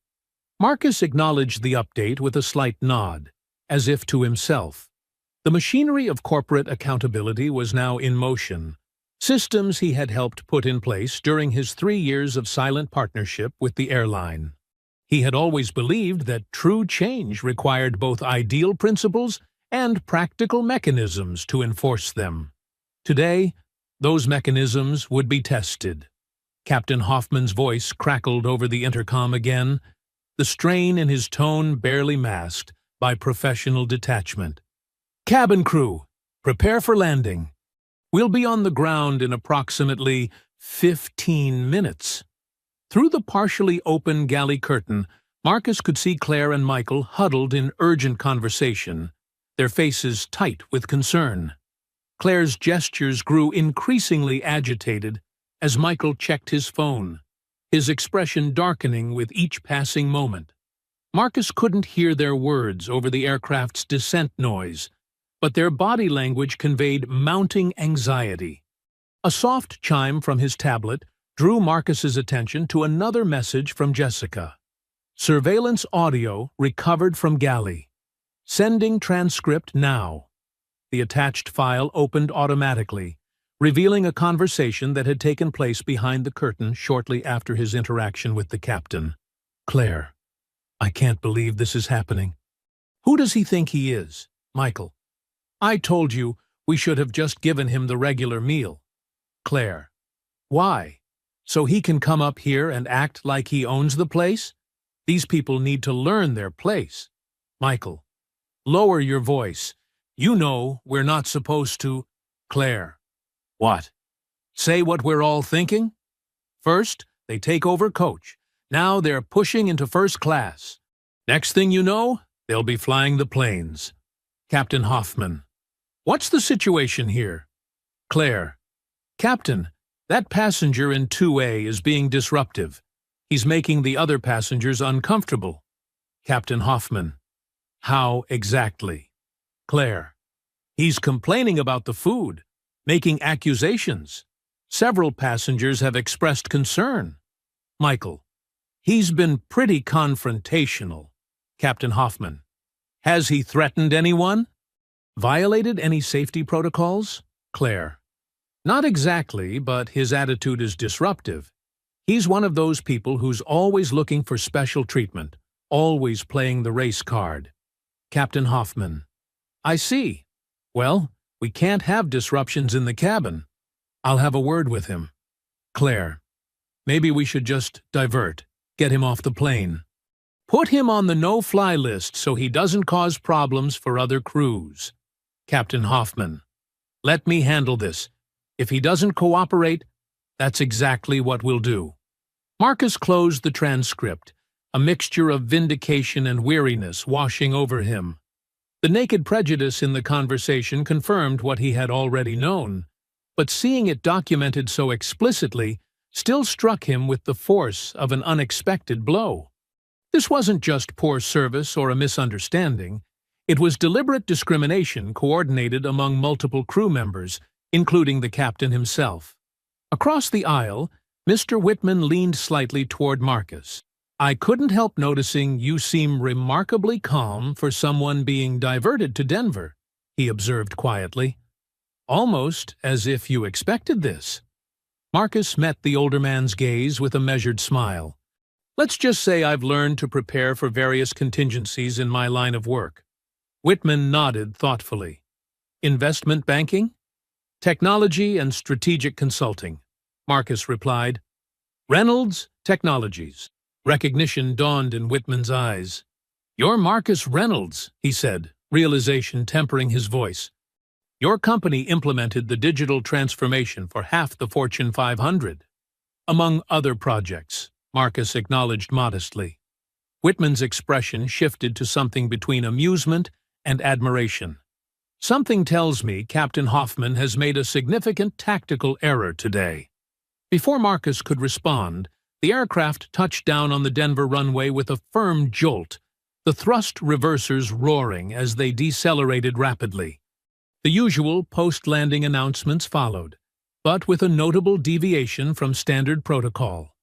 Speaker 1: Marcus acknowledged the update with a slight nod, as if to himself. The machinery of corporate accountability was now in motion, systems he had helped put in place during his 3 years of silent partnership with the airline. He had always believed that true change required both ideal principles and practical mechanisms to enforce them. Today, those mechanisms would be tested. Captain Hoffman's voice crackled over the intercom again, the strain in his tone barely masked by professional detachment. Cabin crew, prepare for landing. We'll be on the ground in approximately 15 minutes. Through the partially open galley curtain, Marcus could see Claire and Michael huddled in urgent conversation, their faces tight with concern. Claire's gestures grew increasingly agitated as Michael checked his phone, his expression darkening with each passing moment. Marcus couldn't hear their words over the aircraft's descent noise, but their body language conveyed mounting anxiety. A soft chime from his tablet drew Marcus's attention to another message from Jessica. Surveillance audio recovered from galley. Sending transcript now. The attached file opened automatically, revealing a conversation that had taken place behind the curtain shortly after his interaction with the captain. Claire, I can't believe this is happening. Who does he think he is? Michael. I told you we should have just given him the regular meal. Claire. Why? So he can come up here and act like he owns the place? These people need to learn their place. Michael. Lower your voice. You know we're not supposed to. Claire. What? Say what we're all thinking? First, they take over coach. Now they're pushing into first class. Next thing you know, they'll be flying the planes. Captain Hoffman. What's the situation here? Claire. Captain, that passenger in 2A is being disruptive. He's making the other passengers uncomfortable. Captain Hoffman. How exactly? Claire. He's complaining about the food, making accusations. Several passengers have expressed concern. Michael. He's been pretty confrontational. Captain Hoffman. Has he threatened anyone? Violated any safety protocols? Claire. Not exactly, but his attitude is disruptive. He's one of those people who's always looking for special treatment, always playing the race card. Captain Hoffman. I see. Well, we can't have disruptions in the cabin. I'll have a word with him. Claire. Maybe we should just divert, get him off the plane. Put him on the no-fly list so he doesn't cause problems for other crews. Captain Hoffman. Let me handle this. If he doesn't cooperate, that's exactly what we'll do. Marcus closed the transcript, a mixture of vindication and weariness washing over him. The naked prejudice in the conversation confirmed what he had already known, but seeing it documented so explicitly still struck him with the force of an unexpected blow. This wasn't just poor service or a misunderstanding. It was deliberate discrimination coordinated among multiple crew members, including the captain himself. Across the aisle, Mr. Whitman leaned slightly toward Marcus. I couldn't help noticing you seem remarkably calm for someone being diverted to Denver, he observed quietly. Almost as if you expected this. Marcus met the older man's gaze with a measured smile. Let's just say I've learned to prepare for various contingencies in my line of work. Whitman nodded thoughtfully. Investment banking? Technology and strategic consulting, Marcus replied. Reynolds Technologies. Recognition dawned in Whitman's eyes. You're Marcus Reynolds, he said, realization tempering his voice. Your company implemented the digital transformation for half the Fortune 500. Among other projects, Marcus acknowledged modestly. Whitman's expression shifted to something between amusement and admiration. Something tells me Captain Hoffman has made a significant tactical error today. Before Marcus could respond, the aircraft touched down on the Denver runway with a firm jolt, the thrust reversers roaring as they decelerated rapidly. The usual post-landing announcements followed, but with a notable deviation from standard protocol.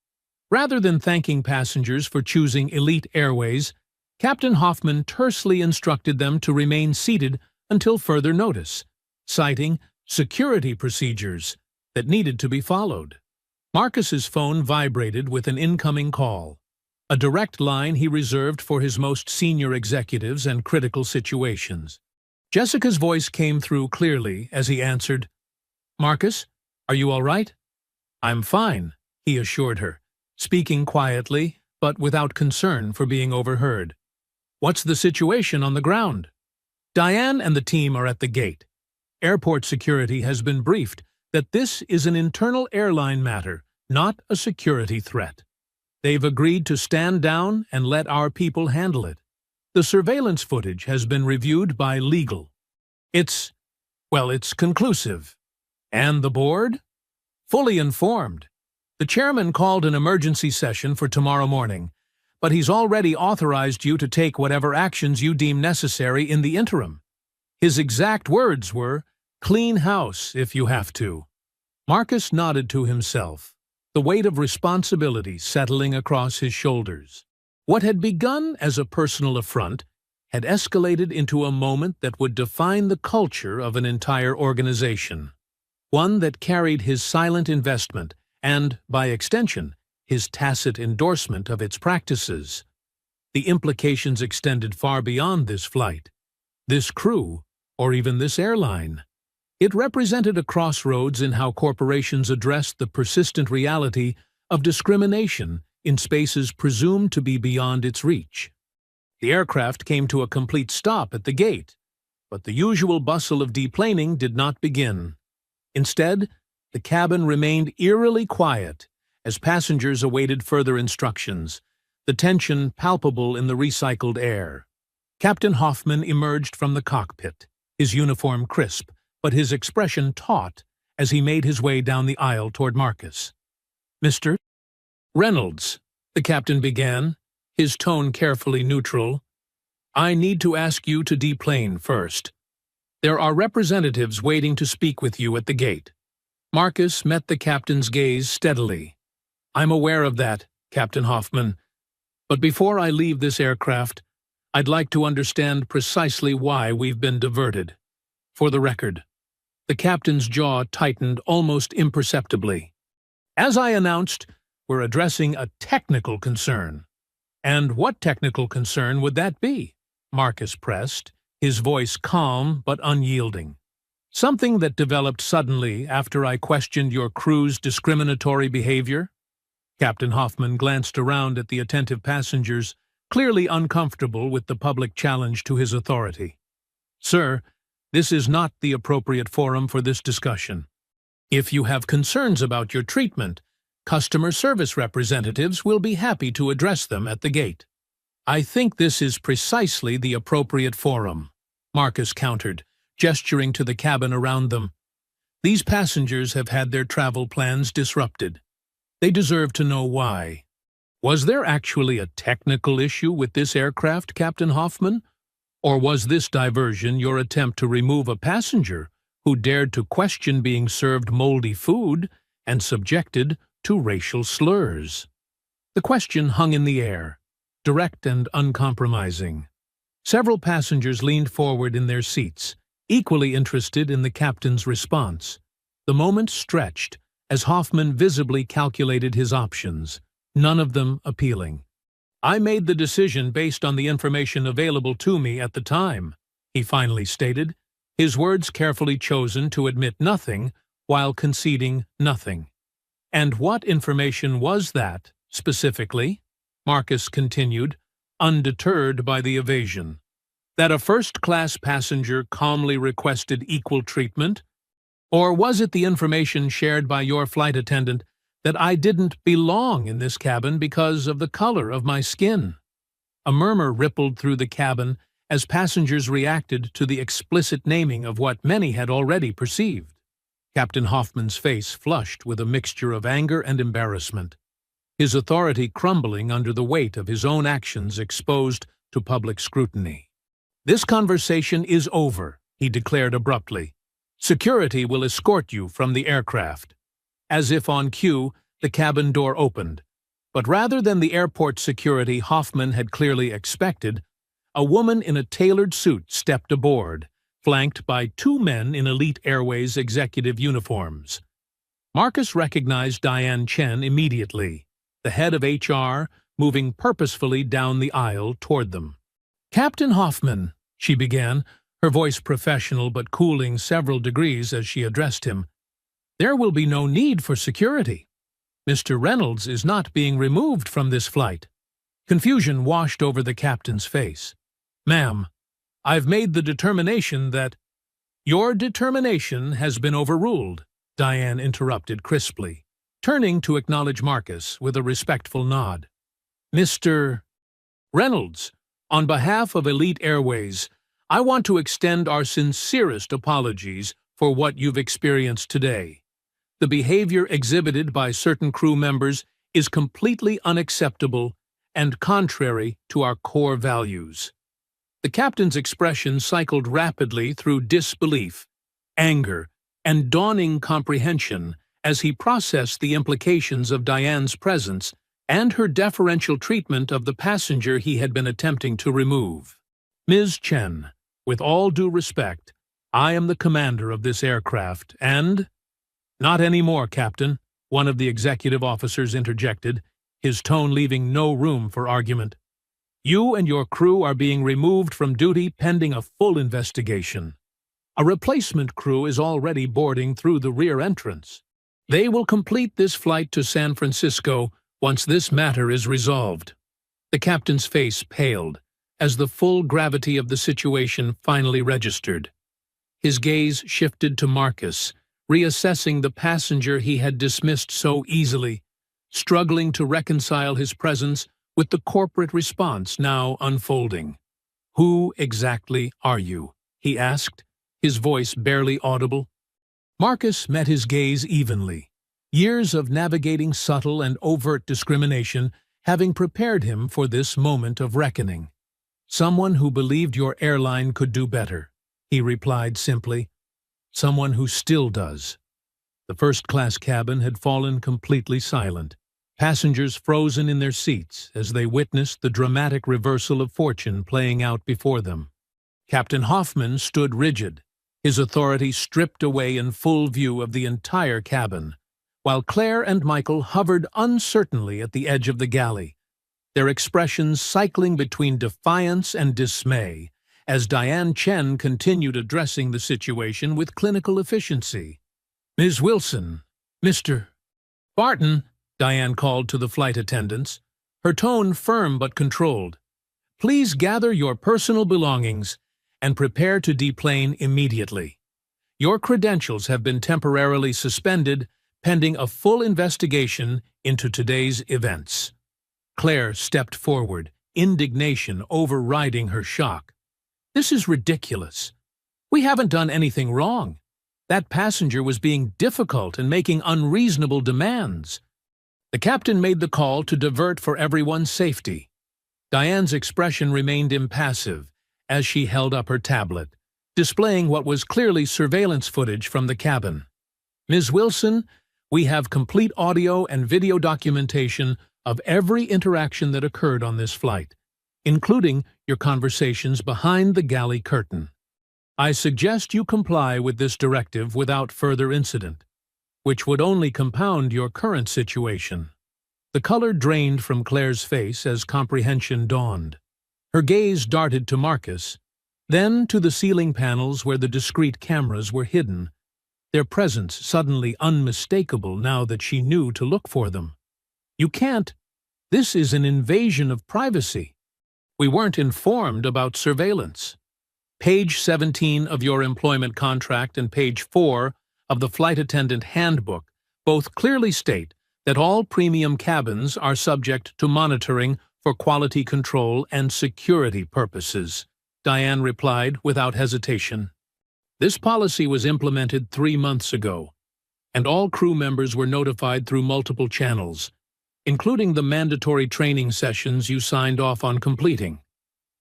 Speaker 1: Rather than thanking passengers for choosing Elite Airways, Captain Hoffman tersely instructed them to remain seated until further notice, citing security procedures that needed to be followed. Marcus's phone vibrated with an incoming call, a direct line he reserved for his most senior executives and critical situations. Jessica's voice came through clearly as he answered. Marcus, are you all right? I'm fine, he assured her, speaking quietly but without concern for being overheard. What's the situation on the ground? Diane and the team are at the gate. Airport security has been briefed that this is an internal airline matter, not a security threat. They've agreed to stand down and let our people handle it. The surveillance footage has been reviewed by legal. It's conclusive. And the board? Fully informed. The chairman called an emergency session for tomorrow morning, but he's already authorized you to take whatever actions you deem necessary in the interim. His exact words were, clean house if you have to. Marcus nodded to himself, the weight of responsibility settling across his shoulders. What had begun as a personal affront had escalated into a moment that would define the culture of an entire organization, one that carried his silent investment and, by extension, his tacit endorsement of its practices. The implications extended far beyond this flight, this crew, or even this airline. It represented a crossroads in how corporations addressed the persistent reality of discrimination in spaces presumed to be beyond its reach. The aircraft came to a complete stop at the gate, but the usual bustle of deplaning did not begin. Instead, the cabin remained eerily quiet as passengers awaited further instructions, the tension palpable in the recycled air. Captain Hoffman emerged from the cockpit, his uniform crisp, but his expression taut as he made his way down the aisle toward Marcus. "Mr. Reynolds," the captain began, his tone carefully neutral, "I need to ask you to deplane first. There are representatives waiting to speak with you at the gate." Marcus met the captain's gaze steadily. "I'm aware of that, Captain Hoffman. But before I leave this aircraft, I'd like to understand precisely why we've been diverted. For the record." The captain's jaw tightened almost imperceptibly. "As I announced, we're addressing a technical concern." "And what technical concern would that be?" Marcus pressed, his voice calm but unyielding. "Something that developed suddenly after I questioned your crew's discriminatory behavior?" Captain Hoffman glanced around at the attentive passengers, clearly uncomfortable with the public challenge to his authority. "Sir, this is not the appropriate forum for this discussion. If you have concerns about your treatment, customer service representatives will be happy to address them at the gate." "I think this is precisely the appropriate forum," Marcus countered, gesturing to the cabin around them. "These passengers have had their travel plans disrupted. They deserve to know why. Was there actually a technical issue with this aircraft, Captain Hoffman? Or was this diversion your attempt to remove a passenger who dared to question being served moldy food and subjected to racial slurs?" The question hung in the air, direct and uncompromising. Several passengers leaned forward in their seats, equally interested in the captain's response. The moment stretched as Hoffman visibly calculated his options, none of them appealing. "I made the decision based on the information available to me at the time," he finally stated, his words carefully chosen to admit nothing while conceding nothing. "And what information was that, specifically?" Marcus continued, undeterred by the evasion. "That a first-class passenger calmly requested equal treatment? Or was it the information shared by your flight attendant that I didn't belong in this cabin because of the color of my skin?" A murmur rippled through the cabin as passengers reacted to the explicit naming of what many had already perceived. Captain Hoffman's face flushed with a mixture of anger and embarrassment, his authority crumbling under the weight of his own actions exposed to public scrutiny. "This conversation is over," he declared abruptly. "Security will escort you from the aircraft." As if on cue, the cabin door opened, but rather than the airport security Hoffman had clearly expected, a woman in a tailored suit stepped aboard, flanked by two men in Elite Airways executive uniforms. Marcus recognized Diane Chen immediately, the head of HR, moving purposefully down the aisle toward them. "Captain Hoffman," she began, her voice professional but cooling several degrees as she addressed him, "there will be no need for security. Mr. Reynolds is not being removed from this flight." Confusion washed over the captain's face. "Ma'am, I've made the determination that—" "Your determination has been overruled," Diane interrupted crisply, turning to acknowledge Marcus with a respectful nod. "Mr. Reynolds, on behalf of Elite Airways, I want to extend our sincerest apologies for what you've experienced today. The behavior exhibited by certain crew members is completely unacceptable and contrary to our core values." The captain's expression cycled rapidly through disbelief, anger, and dawning comprehension as he processed the implications of Diane's presence and her deferential treatment of the passenger he had been attempting to remove. "Ms. Chen, with all due respect, I am the commander of this aircraft, and—" "Not anymore, Captain," one of the executive officers interjected, his tone leaving no room for argument. "You and your crew are being removed from duty pending a full investigation. A replacement crew is already boarding through the rear entrance. They will complete this flight to San Francisco once this matter is resolved." The captain's face paled, as the full gravity of the situation finally registered. His gaze shifted to Marcus, reassessing the passenger he had dismissed so easily, struggling to reconcile his presence with the corporate response now unfolding. "Who exactly are you?" he asked, his voice barely audible. Marcus met his gaze evenly, years of navigating subtle and overt discrimination having prepared him for this moment of reckoning. "Someone who believed your airline could do better," he replied simply. "Someone who still does." The first-class cabin had fallen completely silent, passengers frozen in their seats as they witnessed the dramatic reversal of fortune playing out before them. Captain Hoffman stood rigid, his authority stripped away in full view of the entire cabin, while Claire and Michael hovered uncertainly at the edge of the galley, their expressions cycling between defiance and dismay as Diane Chen continued addressing the situation with clinical efficiency. "Ms. Wilson, Mr. Barton," Diane called to the flight attendants, her tone firm but controlled. "Please gather your personal belongings and prepare to deplane immediately. Your credentials have been temporarily suspended pending a full investigation into today's events." Claire stepped forward, indignation overriding her shock. "This is ridiculous. We haven't done anything wrong. That passenger was being difficult and making unreasonable demands. The captain made the call to divert for everyone's safety." Diane's expression remained impassive as she held up her tablet, displaying what was clearly surveillance footage from the cabin. "Ms. Wilson, we have complete audio and video documentation of every interaction that occurred on this flight, including your conversations behind the galley curtain. I suggest you comply with this directive without further incident, which would only compound your current situation." The color drained from Claire's face as comprehension dawned. Her gaze darted to Marcus, then to the ceiling panels where the discreet cameras were hidden, their presence suddenly unmistakable now that she knew to look for them. "You can't. This is an invasion of privacy. We weren't informed about surveillance." Page 17 of your employment contract and page 4 of the Flight Attendant Handbook both clearly state that all premium cabins are subject to monitoring for quality control and security purposes, Diane replied without hesitation. "This policy was implemented 3 months ago, and all crew members were notified through multiple channels, including the mandatory training sessions you signed off on completing."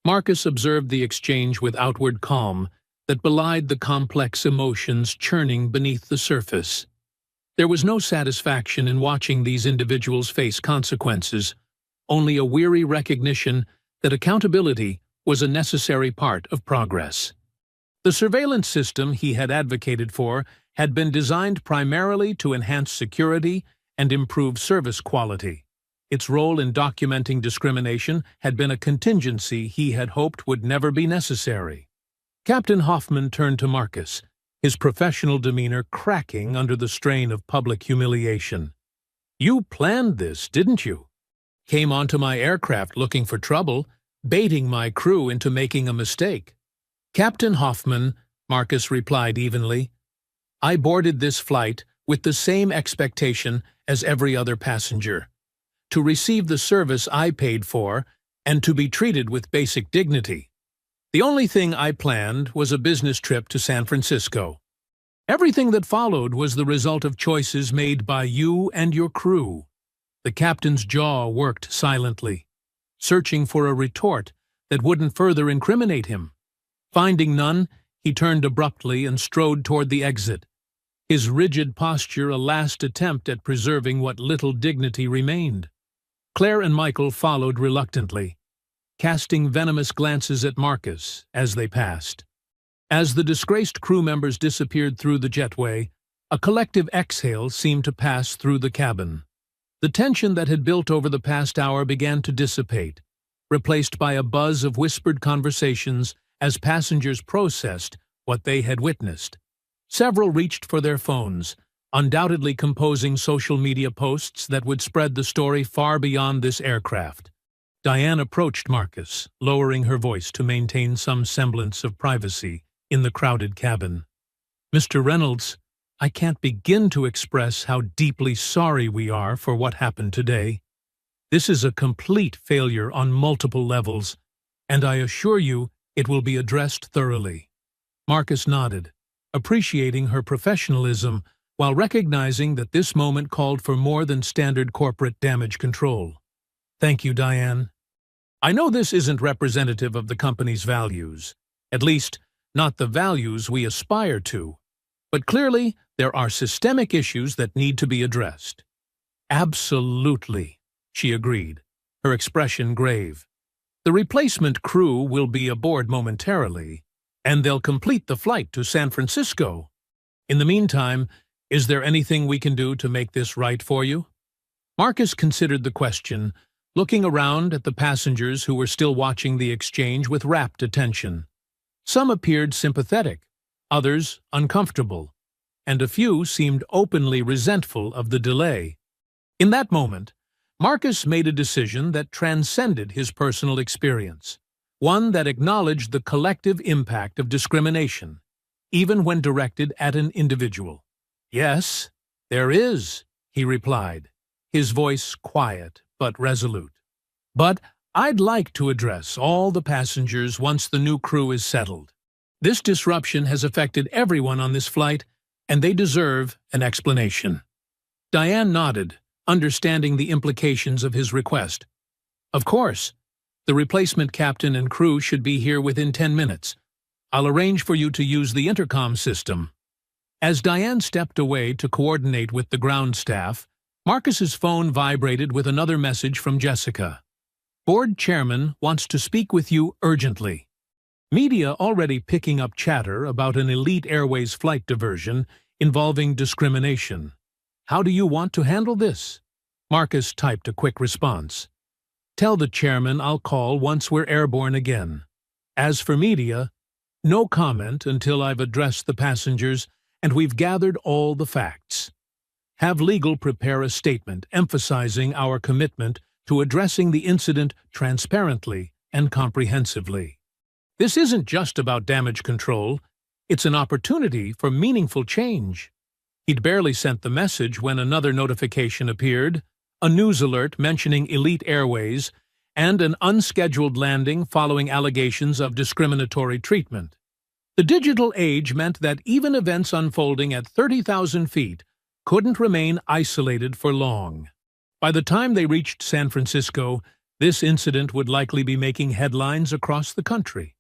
Speaker 1: Marcus observed the exchange with outward calm that belied the complex emotions churning beneath the surface. There was no satisfaction in watching these individuals face consequences, only a weary recognition that accountability was a necessary part of progress. The surveillance system he had advocated for had been designed primarily to enhance security and improve service quality. Its role in documenting discrimination had been a contingency he had hoped would never be necessary. Captain Hoffman turned to Marcus, his professional demeanor cracking under the strain of public humiliation. "You planned this, didn't you? Came onto my aircraft looking for trouble, baiting my crew into making a mistake." "Captain Hoffman," Marcus replied evenly, "I boarded this flight with the same expectation as every other passenger, to receive the service I paid for and to be treated with basic dignity. The only thing I planned was a business trip to San Francisco. Everything that followed was the result of choices made by you and your crew." The captain's jaw worked silently, searching for a retort that wouldn't further incriminate him. Finding none, he turned abruptly and strode toward the exit, his rigid posture a last attempt at preserving what little dignity remained. Claire and Michael followed reluctantly, casting venomous glances at Marcus as they passed. As the disgraced crew members disappeared through the jetway, a collective exhale seemed to pass through the cabin. The tension that had built over the past hour began to dissipate, replaced by a buzz of whispered conversations as passengers processed what they had witnessed. Several reached for their phones, undoubtedly composing social media posts that would spread the story far beyond this aircraft. Diane approached Marcus, lowering her voice to maintain some semblance of privacy in the crowded cabin. "Mr. Reynolds, I can't begin to express how deeply sorry we are for what happened today. This is a complete failure on multiple levels, and I assure you it will be addressed thoroughly." Marcus nodded, appreciating her professionalism while recognizing that this moment called for more than standard corporate damage control. "Thank you, Diane. I know this isn't representative of the company's values, at least not the values we aspire to, but clearly there are systemic issues that need to be addressed." "Absolutely," she agreed, her expression grave. "The replacement crew will be aboard momentarily, and they'll complete the flight to San Francisco. In the meantime, is there anything we can do to make this right for you?" Marcus considered the question, looking around at the passengers who were still watching the exchange with rapt attention. Some appeared sympathetic, others uncomfortable, and a few seemed openly resentful of the delay. In that moment, Marcus made a decision that transcended his personal experience, one that acknowledged the collective impact of discrimination, even when directed at an individual. "Yes, there is," he replied, his voice quiet but resolute. "But I'd like to address all the passengers once the new crew is settled. This disruption has affected everyone on this flight, and they deserve an explanation." Diane nodded, understanding the implications of his request. "Of course. The replacement captain and crew should be here within 10 minutes. I'll arrange for you to use the intercom system." As Diane stepped away to coordinate with the ground staff, Marcus's phone vibrated with another message from Jessica. "Board chairman wants to speak with you urgently." Media already picking up chatter about an Elite Airways flight diversion involving discrimination. "How do you want to handle this?" Marcus typed a quick response. "Tell the chairman I'll call once we're airborne again. As for media, no comment until I've addressed the passengers and we've gathered all the facts. Have legal prepare a statement emphasizing our commitment to addressing the incident transparently and comprehensively. This isn't just about damage control, it's an opportunity for meaningful change." He'd barely sent the message when another notification appeared, a news alert mentioning Elite Airways, and an unscheduled landing following allegations of discriminatory treatment. The digital age meant that even events unfolding at 30,000 feet couldn't remain isolated for long. By the time they reached San Francisco, this incident would likely be making headlines across the country.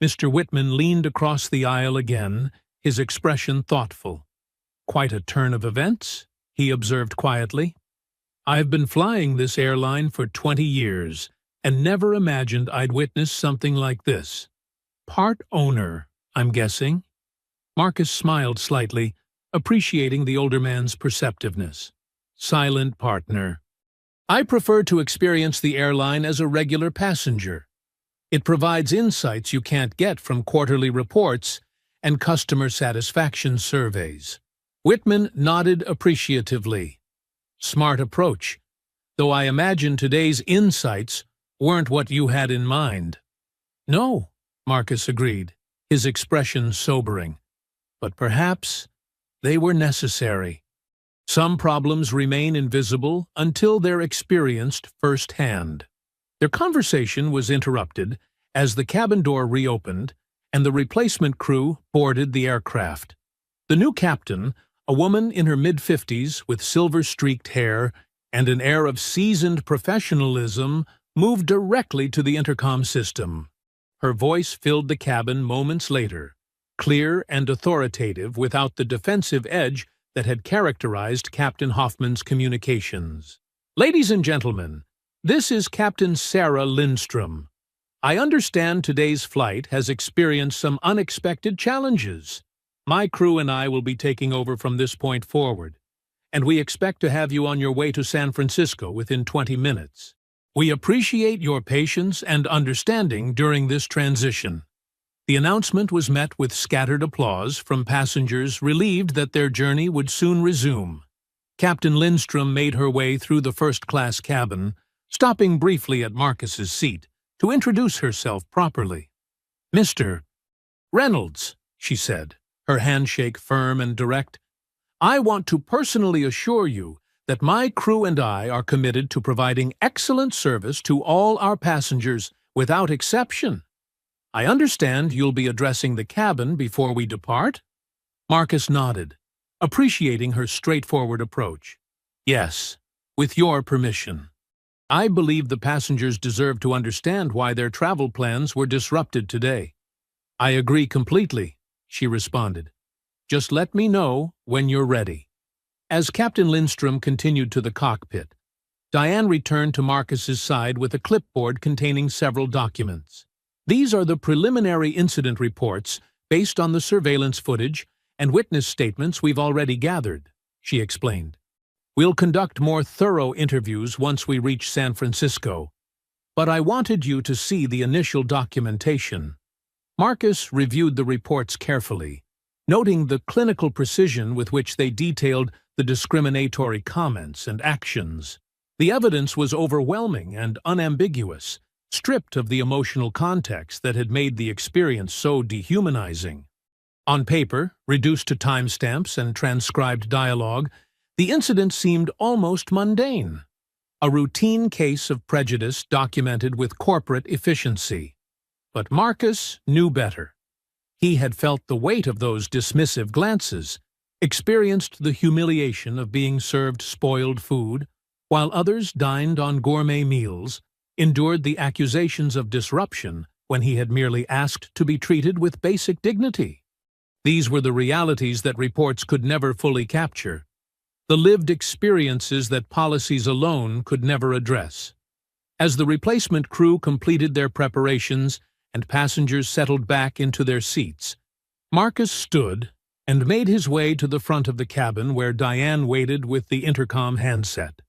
Speaker 1: Mr. Whitman leaned across the aisle again, his expression thoughtful. "Quite a turn of events," he observed quietly. "I've been flying this airline for 20 years and never imagined I'd witness something like this. Part owner, I'm guessing?" Marcus smiled slightly, appreciating the older man's perceptiveness. "Silent partner. I prefer to experience the airline as a regular passenger. It provides insights you can't get from quarterly reports and customer satisfaction surveys." Whitman nodded appreciatively. "Smart approach, though I imagine today's insights weren't what you had in mind." "No," Marcus agreed, his expression sobering. "But perhaps they were necessary. Some problems remain invisible until they're experienced firsthand." Their conversation was interrupted as the cabin door reopened and the replacement crew boarded the aircraft. The new captain, a woman in her mid-50s with silver-streaked hair and an air of seasoned professionalism, moved directly to the intercom system. Her voice filled the cabin moments later, clear and authoritative without the defensive edge that had characterized Captain Hoffman's communications. "Ladies and gentlemen, this is Captain Sarah Lindstrom. I understand today's flight has experienced some unexpected challenges. My crew and I will be taking over from this point forward, and we expect to have you on your way to San Francisco within 20 minutes. We appreciate your patience and understanding during this transition." The announcement was met with scattered applause from passengers relieved that their journey would soon resume. Captain Lindstrom made her way through the first-class cabin, stopping briefly at Marcus's seat to introduce herself properly. "Mr. Reynolds," she said, her handshake firm and direct, "I want to personally assure you that my crew and I are committed to providing excellent service to all our passengers without exception. I understand you'll be addressing the cabin before we depart?" Marcus nodded, appreciating her straightforward approach. "Yes, with your permission. I believe the passengers deserve to understand why their travel plans were disrupted today." "I agree completely," she responded. "Just let me know when you're ready." As Captain Lindstrom continued to the cockpit, Diane returned to Marcus's side with a clipboard containing several documents. "These are the preliminary incident reports based on the surveillance footage and witness statements we've already gathered," she explained. "We'll conduct more thorough interviews once we reach San Francisco, but I wanted you to see the initial documentation." Marcus reviewed the reports carefully, noting the clinical precision with which they detailed the discriminatory comments and actions. The evidence was overwhelming and unambiguous, stripped of the emotional context that had made the experience so dehumanizing. On paper, reduced to timestamps and transcribed dialogue, the incident seemed almost mundane, a routine case of prejudice documented with corporate efficiency. But Marcus knew better. He had felt the weight of those dismissive glances, experienced the humiliation of being served spoiled food, while others dined on gourmet meals, endured the accusations of disruption when he had merely asked to be treated with basic dignity. These were the realities that reports could never fully capture, the lived experiences that policies alone could never address. As the replacement crew completed their preparations and passengers settled back into their seats, Marcus stood and made his way to the front of the cabin where Diane waited with the intercom handset.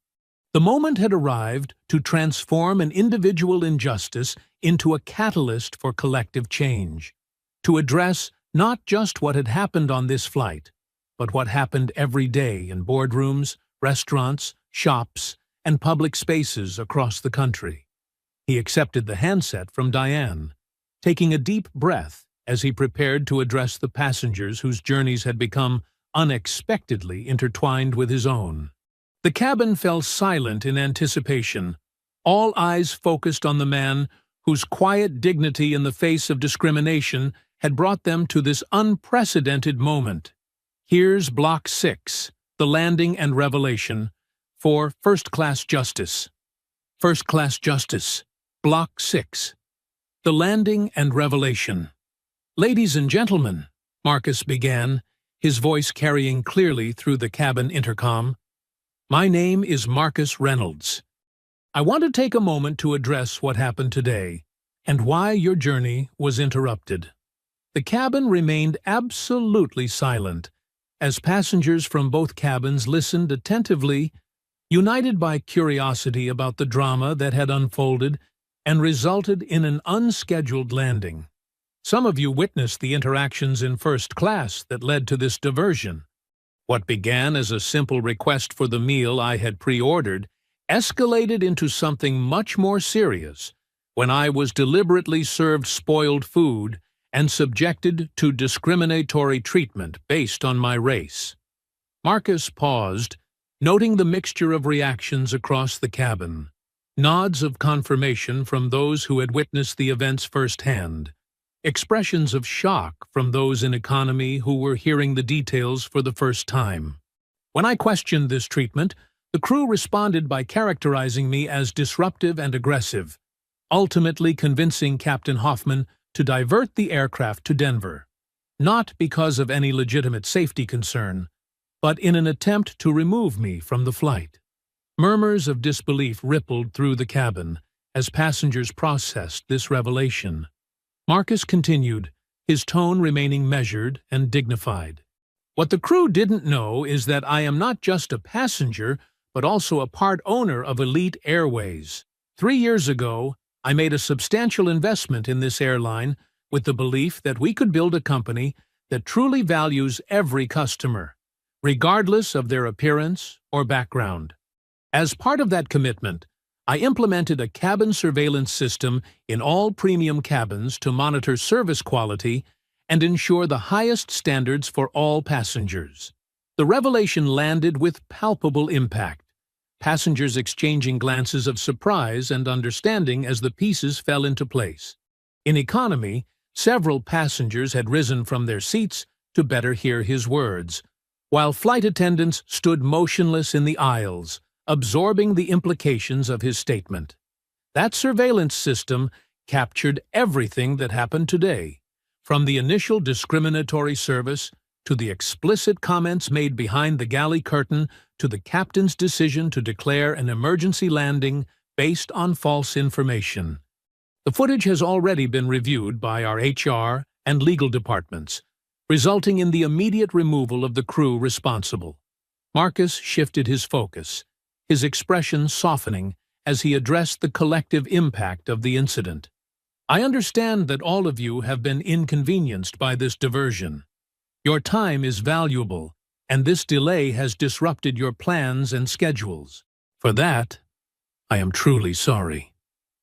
Speaker 1: The moment had arrived to transform an individual injustice into a catalyst for collective change, to address not just what had happened on this flight, but what happened every day in boardrooms, restaurants, shops, and public spaces across the country. He accepted the handset from Diane, taking a deep breath as he prepared to address the passengers whose journeys had become unexpectedly intertwined with his own. The cabin fell silent in anticipation, all eyes focused on the man whose quiet dignity in the face of discrimination had brought them to this unprecedented moment. Here's Block 6, the landing and revelation, for First-Class Justice. First-Class Justice, Block 6, the landing and revelation. "Ladies and gentlemen," Marcus began, his voice carrying clearly through the cabin intercom, "my name is Marcus Reynolds. I want to take a moment to address what happened today and why your journey was interrupted." The cabin remained absolutely silent as passengers from both cabins listened attentively, united by curiosity about the drama that had unfolded and resulted in an unscheduled landing. Some of you witnessed the interactions in first class that led to this diversion. What began as a simple request for the meal I had pre-ordered escalated into something much more serious when I was deliberately served spoiled food and subjected to discriminatory treatment based on my race. Marcus paused, noting the mixture of reactions across the cabin, nods of confirmation from those who had witnessed the events firsthand, expressions of shock from those in economy who were hearing the details for the first time. When I questioned this treatment, the crew responded by characterizing me as disruptive and aggressive, ultimately convincing Captain Hoffman to divert the aircraft to Denver, not because of any legitimate safety concern, but in an attempt to remove me from the flight. Murmurs of disbelief rippled through the cabin as passengers processed this revelation. Marcus continued, his tone remaining measured and dignified. "What the crew didn't know is that I am not just a passenger, but also a part owner of Elite Airways. 3 years ago, I made a substantial investment in this airline with the belief that we could build a company that truly values every customer, regardless of their appearance or background. As part of that commitment, I implemented a cabin surveillance system in all premium cabins to monitor service quality and ensure the highest standards for all passengers. The revelation landed with palpable impact, passengers exchanging glances of surprise and understanding as the pieces fell into place. In economy, several passengers had risen from their seats to better hear his words, while flight attendants stood motionless in the aisles, absorbing the implications of his statement. That surveillance system captured everything that happened today, from the initial discriminatory service to the explicit comments made behind the galley curtain to the captain's decision to declare an emergency landing based on false information. The footage has already been reviewed by our HR and legal departments, resulting in the immediate removal of the crew responsible. Marcus shifted his focus, his expression softening as he addressed the collective impact of the incident. I understand that all of you have been inconvenienced by this diversion. Your time is valuable, and this delay has disrupted your plans and schedules. For that, I am truly sorry.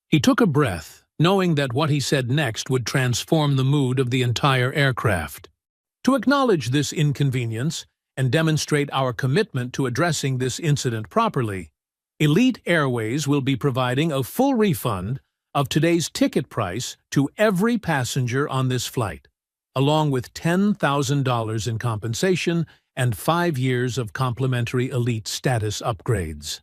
Speaker 1: He took a breath, knowing that what he said next would transform the mood of the entire aircraft. To acknowledge this inconvenience and demonstrate our commitment to addressing this incident properly, Elite Airways will be providing a full refund of today's ticket price to every passenger on this flight, along with $10,000 in compensation and 5 years of complimentary Elite status upgrades.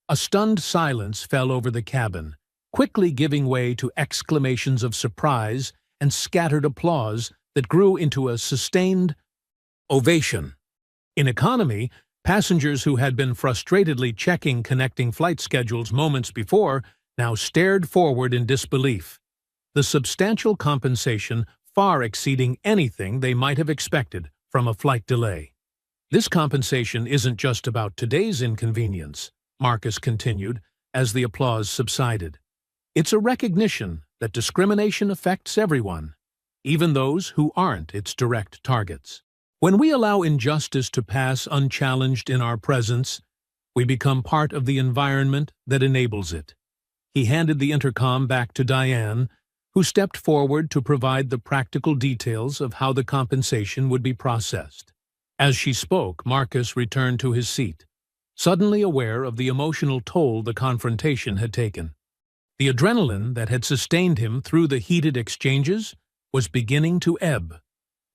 Speaker 1: A stunned silence fell over the cabin, quickly giving way to exclamations of surprise and scattered applause that grew into a sustained ovation. In economy, passengers who had been frustratedly checking connecting flight schedules moments before now stared forward in disbelief, the substantial compensation far exceeding anything they might have expected from a flight delay. This compensation isn't just about today's inconvenience, Marcus continued as the applause subsided. It's a recognition that discrimination affects everyone, even those who aren't its direct targets. When we allow injustice to pass unchallenged in our presence, we become part of the environment that enables it. He handed the intercom back to Diane, who stepped forward to provide the practical details of how the compensation would be processed. As she spoke, Marcus returned to his seat, suddenly aware of the emotional toll the confrontation had taken. The adrenaline that had sustained him through the heated exchanges was beginning to ebb,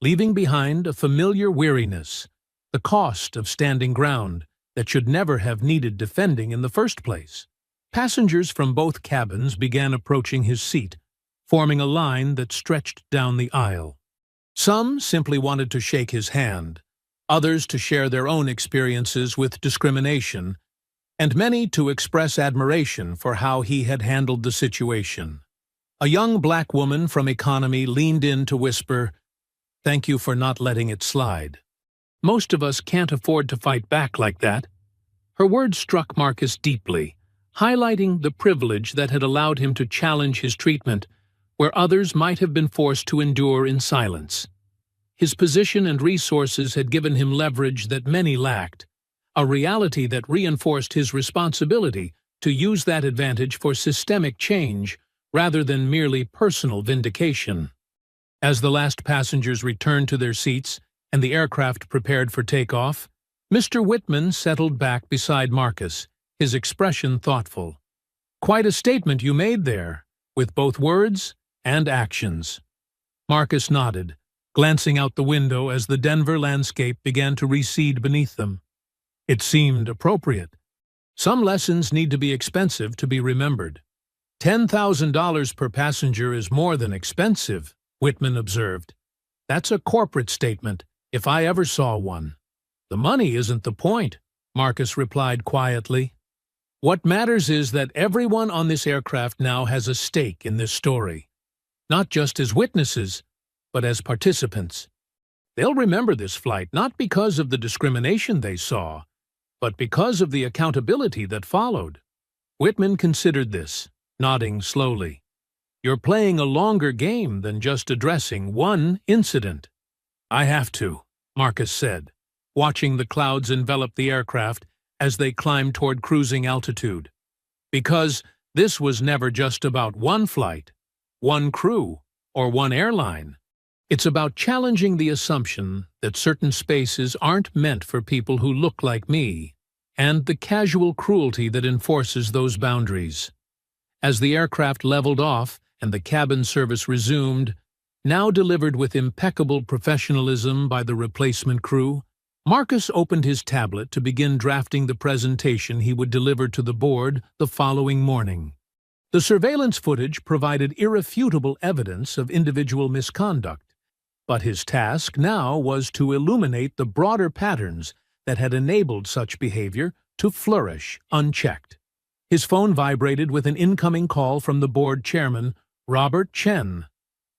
Speaker 1: leaving behind a familiar weariness, the cost of standing ground that should never have needed defending in the first place. Passengers from both cabins began approaching his seat, forming a line that stretched down the aisle. Some simply wanted to shake his hand, others to share their own experiences with discrimination, and many to express admiration for how he had handled the situation. A young black woman from economy leaned in to whisper, "Thank you for not letting it slide. Most of us can't afford to fight back like that." Her words struck Marcus deeply, highlighting the privilege that had allowed him to challenge his treatment where others might have been forced to endure in silence. His position and resources had given him leverage that many lacked, a reality that reinforced his responsibility to use that advantage for systemic change rather than merely personal vindication. As the last passengers returned to their seats and the aircraft prepared for takeoff, Mr. Whitman settled back beside Marcus, his expression thoughtful. "Quite a statement you made there, with both words and actions." Marcus nodded, glancing out the window as the Denver landscape began to recede beneath them. It seemed appropriate. Some lessons need to be expensive to be remembered. $10,000 per passenger is more than expensive, Whitman observed. That's a corporate statement, if I ever saw one. The money isn't the point, Marcus replied quietly. What matters is that everyone on this aircraft now has a stake in this story, not just as witnesses, but as participants. They'll remember this flight not because of the discrimination they saw, but because of the accountability that followed. Whitman considered this, nodding slowly. You're playing a longer game than just addressing one incident. I have to, Marcus said, watching the clouds envelop the aircraft as they climbed toward cruising altitude. Because this was never just about one flight, one crew, or one airline. It's about challenging the assumption that certain spaces aren't meant for people who look like me, and the casual cruelty that enforces those boundaries. As the aircraft leveled off and the cabin service resumed, now delivered with impeccable professionalism by the replacement crew, Marcus opened his tablet to begin drafting the presentation he would deliver to the board the following morning. The surveillance footage provided irrefutable evidence of individual misconduct, but his task now was to illuminate the broader patterns that had enabled such behavior to flourish unchecked. His phone vibrated with an incoming call from the board chairman, Robert Chen.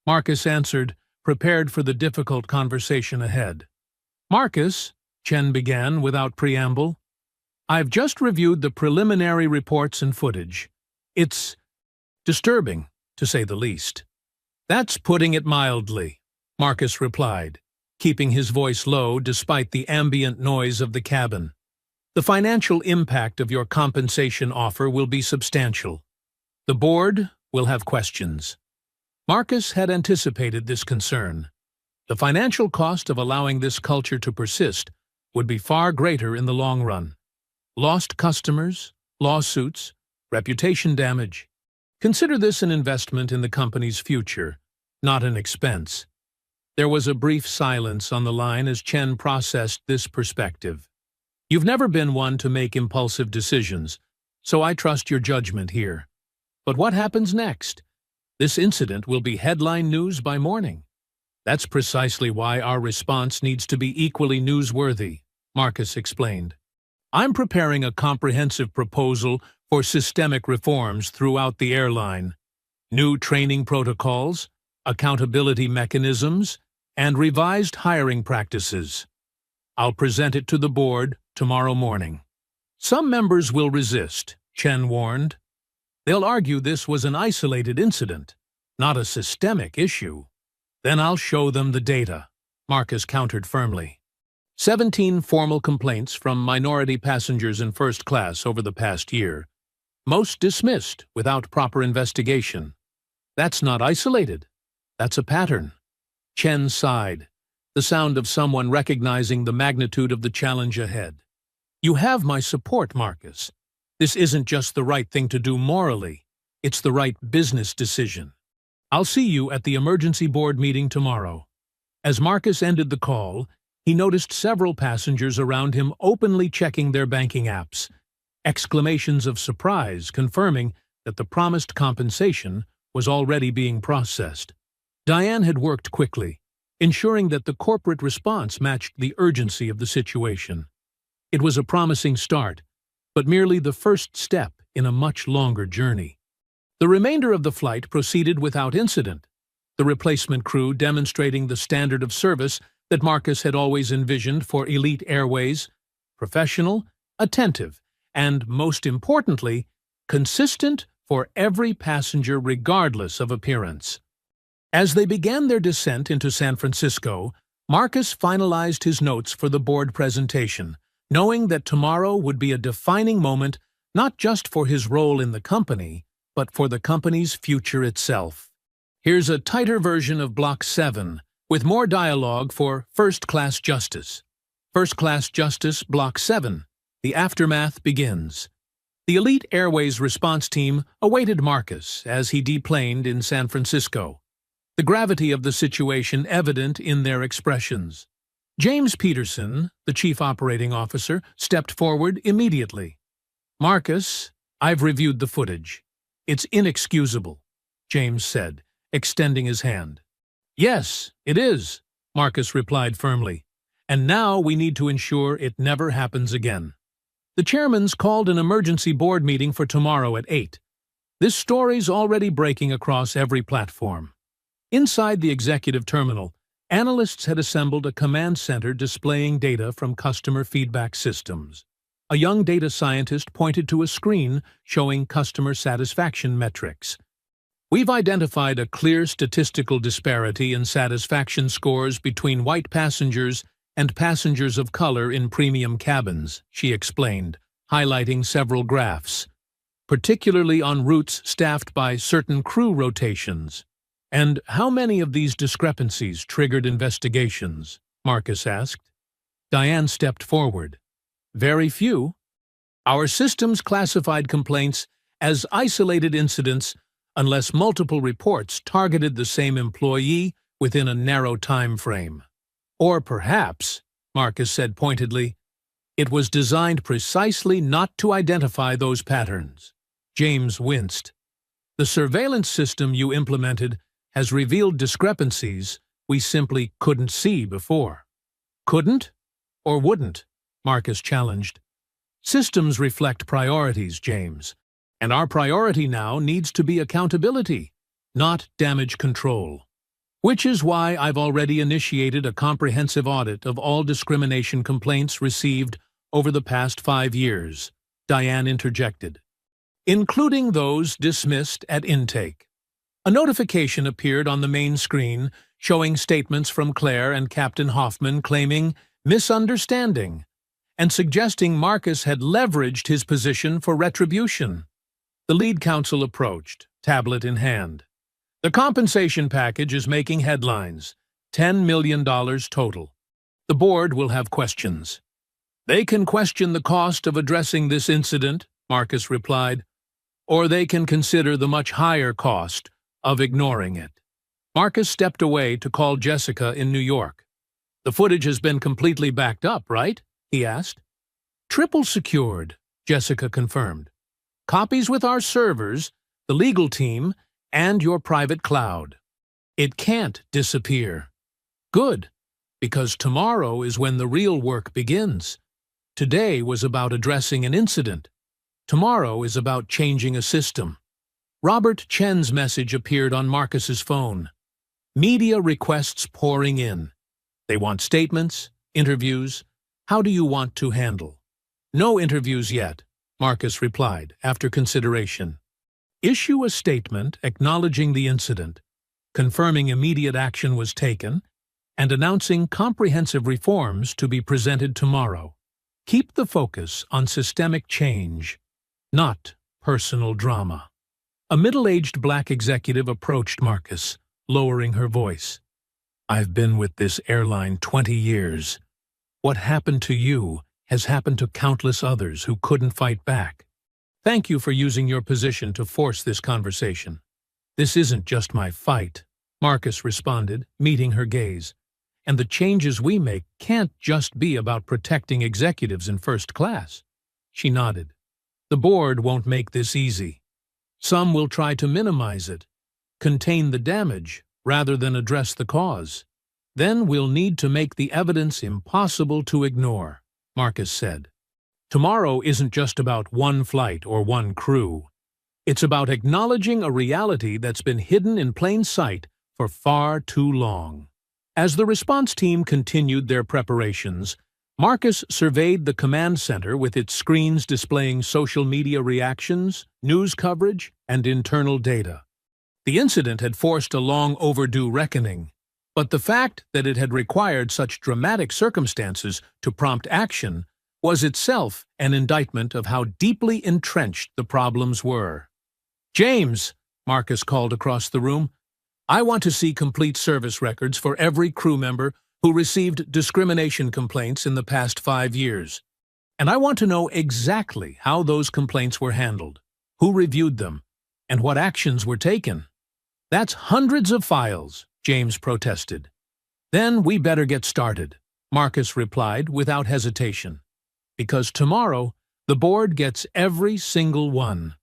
Speaker 1: Marcus answered, prepared for the difficult conversation ahead. "Marcus," Chen began without preamble, "I've just reviewed the preliminary reports and footage. It's disturbing, to say the least." "That's putting it mildly," Marcus replied, keeping his voice low despite the ambient noise of the cabin. "The financial impact of your compensation offer will be substantial. The board will have questions." Marcus had anticipated this concern. The financial cost of allowing this culture to persist would be far greater in the long run. Lost customers, lawsuits, reputation damage. Consider this an investment in the company's future, not an expense. There was a brief silence on the line as Chen processed this perspective. "You've never been one to make impulsive decisions, so I trust your judgment here. But what happens next? This incident will be headline news by morning. That's precisely why our response needs to be equally newsworthy," Marcus explained. "I'm preparing a comprehensive proposal for systemic reforms throughout the airline. New training protocols, accountability mechanisms, and revised hiring practices. I'll present it to the board tomorrow morning." "Some members will resist," Chen warned. "They'll argue this was an isolated incident, not a systemic issue." "Then I'll show them the data," Marcus countered firmly. 17 formal complaints from minority passengers in first class over the past year, most dismissed without proper investigation. That's not isolated. That's a pattern. Chen sighed, the sound of someone recognizing the magnitude of the challenge ahead. "You have my support, Marcus. This isn't just the right thing to do morally, it's the right business decision. I'll see you at the emergency board meeting tomorrow." As Marcus ended the call, he noticed several passengers around him openly checking their banking apps, exclamations of surprise confirming that the promised compensation was already being processed. Diane had worked quickly, ensuring that the corporate response matched the urgency of the situation. It was a promising start, but merely the first step in a much longer journey. The remainder of the flight proceeded without incident, the replacement crew demonstrating the standard of service that Marcus had always envisioned for elite airways: professional, attentive, and, most importantly, consistent for every passenger regardless of appearance. As they began their descent into San Francisco, Marcus finalized his notes for the board presentation, knowing that tomorrow would be a defining moment not just for his role in the company, but for the company's future itself. Here's a tighter version of Block 7, with more dialogue for First Class Justice. First Class Justice, Block 7. The aftermath begins. The Elite Airways response team awaited Marcus as he deplaned in San Francisco, the gravity of the situation evident in their expressions. James Peterson, the chief operating officer, stepped forward immediately. "Marcus, I've reviewed the footage. It's inexcusable," James said, extending his hand. "Yes, it is," Marcus replied firmly. "And now we need to ensure it never happens again." The chairman's called an emergency board meeting for tomorrow at 8. This story's already breaking across every platform. Inside the executive terminal, analysts had assembled a command center displaying data from customer feedback systems. A young data scientist pointed to a screen showing customer satisfaction metrics. "We've identified a clear statistical disparity in satisfaction scores between white passengers and passengers of color in premium cabins," she explained, highlighting several graphs. particularly on routes staffed by certain crew rotations. And how many of these discrepancies triggered investigations? Marcus asked. Diane stepped forward. Very few. Our systems classified complaints as isolated incidents unless multiple reports targeted the same employee within a narrow time frame. Or perhaps, Marcus said pointedly, it was designed precisely not to identify those patterns. James winced. The surveillance system you implemented has revealed discrepancies we simply couldn't see before. Couldn't? Or wouldn't? Marcus challenged. Systems reflect priorities, James, and our priority now needs to be accountability, not damage control. Which is why I've already initiated a comprehensive audit of all discrimination complaints received over the past 5 years, Diane interjected, including those dismissed at intake. A notification appeared on the main screen showing statements from Claire and Captain Hoffman claiming misunderstanding and suggesting Marcus had leveraged his position for retribution. The lead counsel approached, tablet in hand. The compensation package is making headlines, $10 million total. The board will have questions. They can question the cost of addressing this incident, Marcus replied, or they can consider the much higher cost of ignoring it. Marcus stepped away to call Jessica in New York. The footage has been completely backed up, right? He asked. Triple secured, Jessica confirmed. Copies with our servers, the legal team, and your private cloud. It can't disappear. Good, because tomorrow is when the real work begins. Today was about addressing an incident. Tomorrow is about changing a system. Robert Chen's message appeared on Marcus's phone. Media requests pouring in. They want statements, interviews. How do you want to handle? No interviews yet, Marcus replied, after consideration. Issue a statement acknowledging the incident, confirming immediate action was taken, and announcing comprehensive reforms to be presented tomorrow. Keep the focus on systemic change, not personal drama. A middle-aged black executive approached Marcus, lowering her voice. I've been with this airline 20 years. What happened to you has happened to countless others who couldn't fight back. Thank you for using your position to force this conversation. This isn't just my fight, Marcus responded, meeting her gaze. And the changes we make can't just be about protecting executives in first class. She nodded. The board won't make this easy. Some will try to minimize it, contain the damage, rather than address the cause. Then we'll need to make the evidence impossible to ignore, Marcus said. Tomorrow isn't just about one flight or one crew. It's about acknowledging a reality that's been hidden in plain sight for far too long. As the response team continued their preparations, Marcus surveyed the command center with its screens displaying social media reactions, news coverage, and internal data. The incident had forced a long-overdue reckoning, but the fact that it had required such dramatic circumstances to prompt action was itself an indictment of how deeply entrenched the problems were. James, Marcus called across the room, I want to see complete service records for every crew member who received discrimination complaints in the past 5 years. And I want to know exactly how those complaints were handled, who reviewed them, and what actions were taken. That's hundreds of files, James protested. Then we better get started, Marcus replied without hesitation. Because tomorrow, the board gets every single one.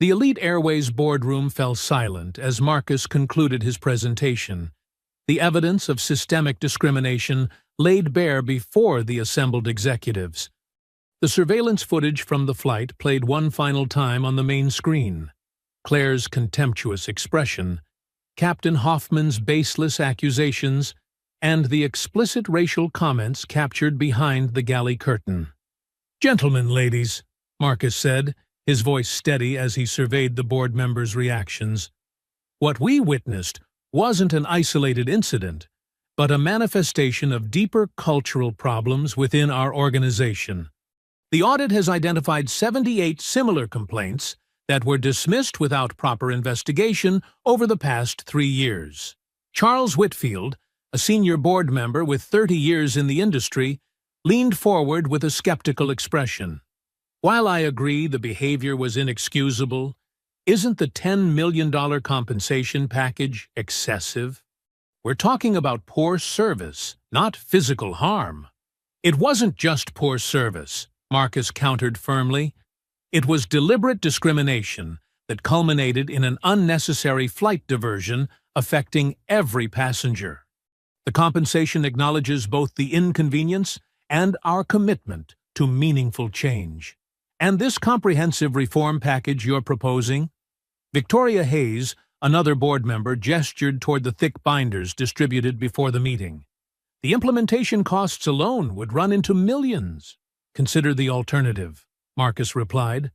Speaker 1: The Elite Airways boardroom fell silent as Marcus concluded his presentation. The evidence of systemic discrimination laid bare before the assembled executives. The surveillance footage from the flight played one final time on the main screen. Claire's contemptuous expression, Captain Hoffman's baseless accusations, and the explicit racial comments captured behind the galley curtain. Gentlemen, ladies, Marcus said, his voice steady as he surveyed the board members' reactions. What we witnessed wasn't an isolated incident, but a manifestation of deeper cultural problems within our organization. The audit has identified 78 similar complaints that were dismissed without proper investigation over the past 3 years. Charles Whitfield, a senior board member with 30 years in the industry, leaned forward with a skeptical expression. While I agree the behavior was inexcusable, isn't the $10 million compensation package excessive? We're talking about poor service, not physical harm. It wasn't just poor service, Marcus countered firmly. It was deliberate discrimination that culminated in an unnecessary flight diversion affecting every passenger. The compensation acknowledges both the inconvenience and our commitment to meaningful change. And this comprehensive reform package you're proposing? Victoria Hayes, another board member, gestured toward the thick binders distributed before the meeting. The implementation costs alone would run into millions. Consider the alternative, Marcus replied.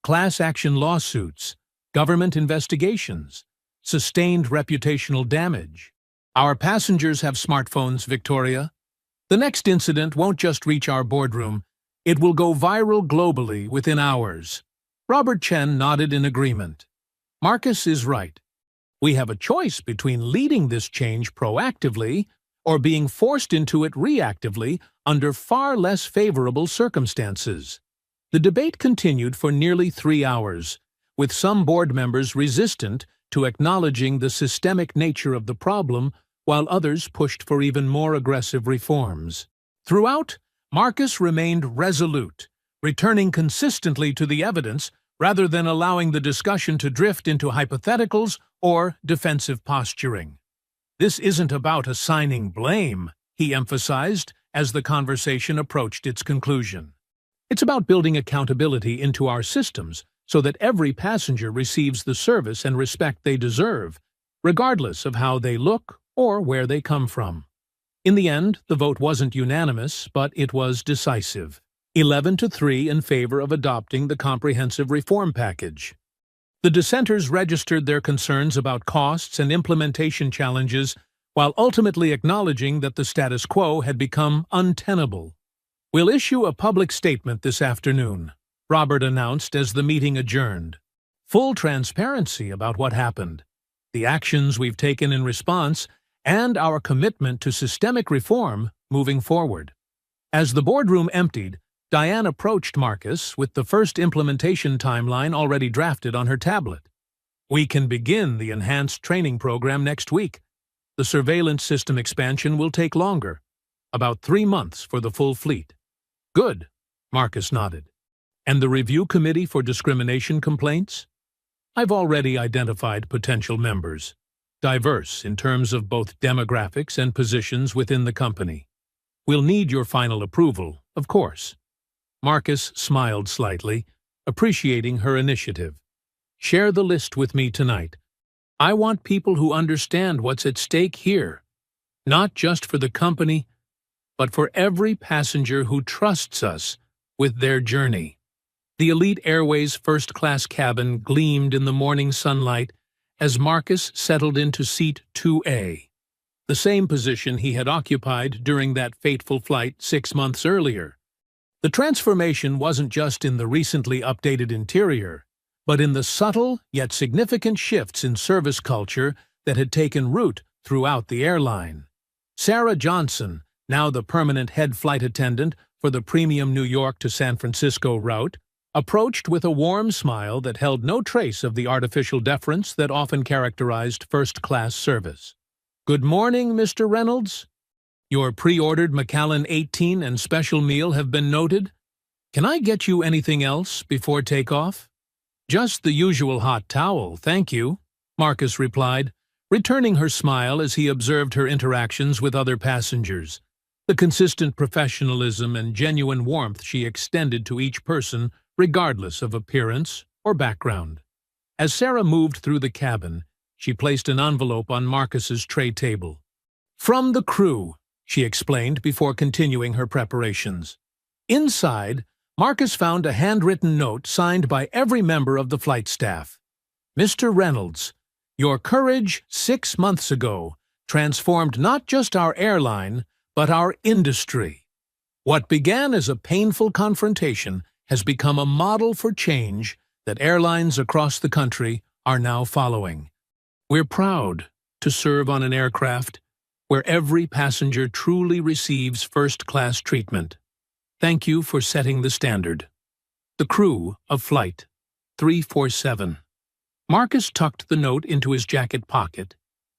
Speaker 1: Class action lawsuits, government investigations, sustained reputational damage. Our passengers have smartphones, Victoria. The next incident won't just reach our boardroom, it will go viral globally within hours. Robert Chen nodded in agreement. Marcus is right. We have a choice between leading this change proactively or being forced into it reactively under far less favorable circumstances. The debate continued for nearly 3 hours, with some board members resistant to acknowledging the systemic nature of the problem, while others pushed for even more aggressive reforms. Throughout, Marcus remained resolute, returning consistently to the evidence rather than allowing the discussion to drift into hypotheticals or defensive posturing. This isn't about assigning blame, he emphasized as the conversation approached its conclusion. It's about building accountability into our systems so that every passenger receives the service and respect they deserve, regardless of how they look or where they come from. In the end, the vote wasn't unanimous, but it was decisive. 11-3 in favor of adopting the comprehensive reform package. The dissenters registered their concerns about costs and implementation challenges while ultimately acknowledging that the status quo had become untenable. We'll issue a public statement this afternoon, Robert announced as the meeting adjourned. Full transparency about what happened, the actions we've taken in response, and our commitment to systemic reform moving forward. As the boardroom emptied, Diane approached Marcus with the first implementation timeline already drafted on her tablet. We can begin the enhanced training program next week. The surveillance system expansion will take longer, about 3 months for the full fleet. Good, Marcus nodded. And the review committee for discrimination complaints? I've already identified potential members, diverse in terms of both demographics and positions within the company. We'll need your final approval, of course. Marcus smiled slightly, appreciating her initiative. Share the list with me tonight. I want people who understand what's at stake here, not just for the company, but for every passenger who trusts us with their journey. The Elite Airways first-class cabin gleamed in the morning sunlight as Marcus settled into seat 2A, the same position he had occupied during that fateful flight 6 months earlier. The transformation wasn't just in the recently updated interior, but in the subtle yet significant shifts in service culture that had taken root throughout the airline. Sarah Johnson, now the permanent head flight attendant for the premium New York to San Francisco route, approached with a warm smile that held no trace of the artificial deference that often characterized first-class service. "Good morning, Mr. Reynolds. Your pre-ordered Macallan 18 and special meal have been noted. Can I get you anything else before takeoff?" "Just the usual hot towel, thank you," Marcus replied, returning her smile as he observed her interactions with other passengers, the consistent professionalism and genuine warmth she extended to each person regardless of appearance or background. As Sarah moved through the cabin, she placed an envelope on Marcus's tray table. "From the crew," she explained before continuing her preparations. Inside, Marcus found a handwritten note signed by every member of the flight staff. "Mr. Reynolds, your courage 6 months ago transformed not just our airline, but our industry. What began as a painful confrontation has become a model for change that airlines across the country are now following. We're proud to serve on an aircraft where every passenger truly receives first-class treatment. Thank you for setting the standard. The crew of Flight 347. Marcus tucked the note into his jacket pocket,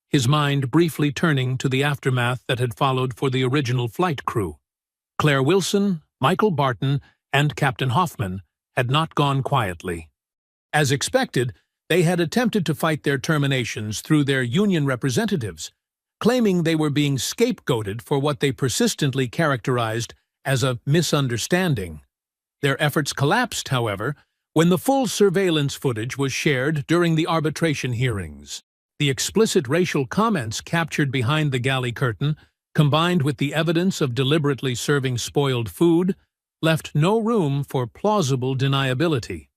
Speaker 1: his mind briefly turning to the aftermath that had followed for the original flight crew. Claire Wilson, Michael Barton, and Captain Hoffman had not gone quietly. As expected, they had attempted to fight their terminations through their union representatives, claiming they were being scapegoated for what they persistently characterized as a misunderstanding. Their efforts collapsed, however, when the full surveillance footage was shared during the arbitration hearings. The explicit racial comments captured behind the galley curtain, combined with the evidence of deliberately serving spoiled food, left no room for plausible deniability.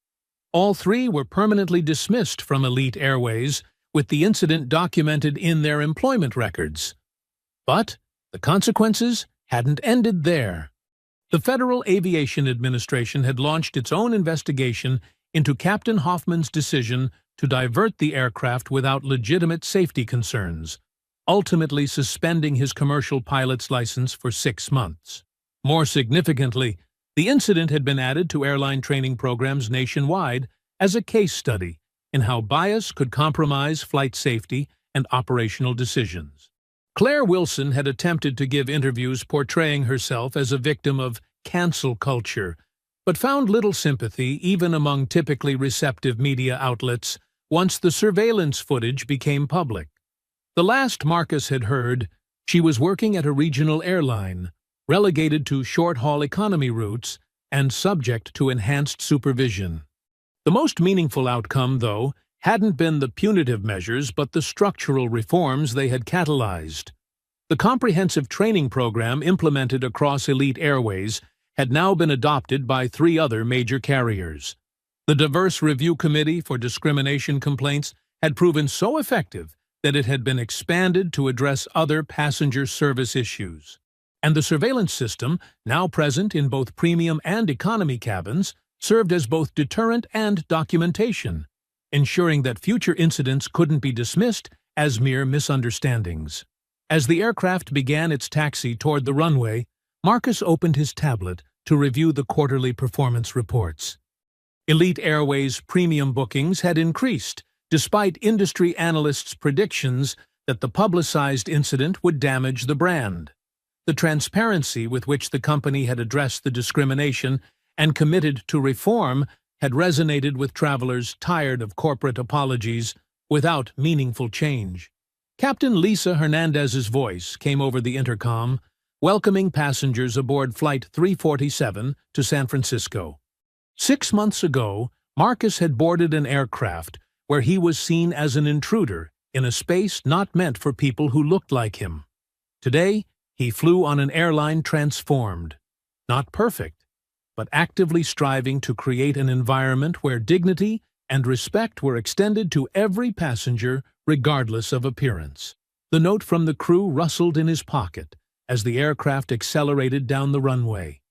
Speaker 1: All three were permanently dismissed from Elite Airways, with the incident documented in their employment records. But the consequences hadn't ended there. The Federal Aviation Administration had launched its own investigation into Captain Hoffman's decision to divert the aircraft without legitimate safety concerns, ultimately suspending his commercial pilot's license for 6 months. More significantly, the incident had been added to airline training programs nationwide as a case study in how bias could compromise flight safety and operational decisions. Claire Wilson had attempted to give interviews portraying herself as a victim of cancel culture, but found little sympathy even among typically receptive media outlets once the surveillance footage became public. The last Marcus had heard, she was working at a regional airline, relegated to short-haul economy routes and subject to enhanced supervision. The most meaningful outcome, though, hadn't been the punitive measures but the structural reforms they had catalyzed. The comprehensive training program implemented across Elite Airways had now been adopted by 3 other major carriers. The Diverse Review Committee for Discrimination Complaints had proven so effective that it had been expanded to address other passenger service issues. And the surveillance system, now present in both premium and economy cabins, served as both deterrent and documentation, ensuring that future incidents couldn't be dismissed as mere misunderstandings. As the aircraft began its taxi toward the runway, Marcus opened his tablet to review the quarterly performance reports. Elite Airways premium bookings had increased, despite industry analysts' predictions that the publicized incident would damage the brand. The transparency with which the company had addressed the discrimination and committed to reform had resonated with travelers tired of corporate apologies without meaningful change. Captain Lisa Hernandez's voice came over the intercom, welcoming passengers aboard Flight 347 to San Francisco. 6 months ago, Marcus had boarded an aircraft where he was seen as an intruder in a space not meant for people who looked like him. Today, he flew on an airline transformed, not perfect, but actively striving to create an environment where dignity and respect were extended to every passenger regardless of appearance. The note from the crew rustled in his pocket as the aircraft accelerated down the runway.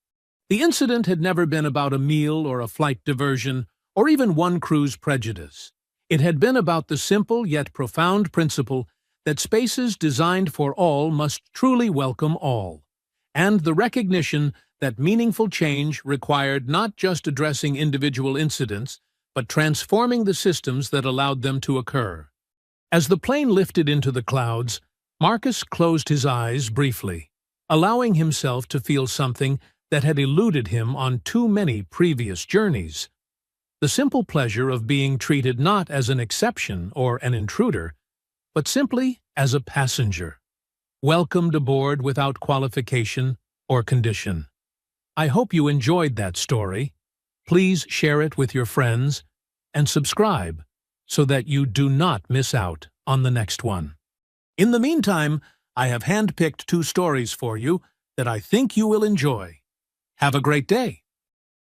Speaker 1: The incident had never been about a meal or a flight diversion, or even one crew's prejudice. It had been about the simple yet profound principle that spaces designed for all must truly welcome all, and the recognition that meaningful change required not just addressing individual incidents, but transforming the systems that allowed them to occur. As the plane lifted into the clouds, Marcus closed his eyes briefly, allowing himself to feel something that had eluded him on too many previous journeys. The simple pleasure of being treated not as an exception or an intruder, but simply as a passenger, welcomed aboard without qualification or condition. I hope you enjoyed that story. Please share it with your friends and subscribe so that you do not miss out on the next one. In the meantime, I have handpicked 2 stories for you that I think you will enjoy. Have a great day.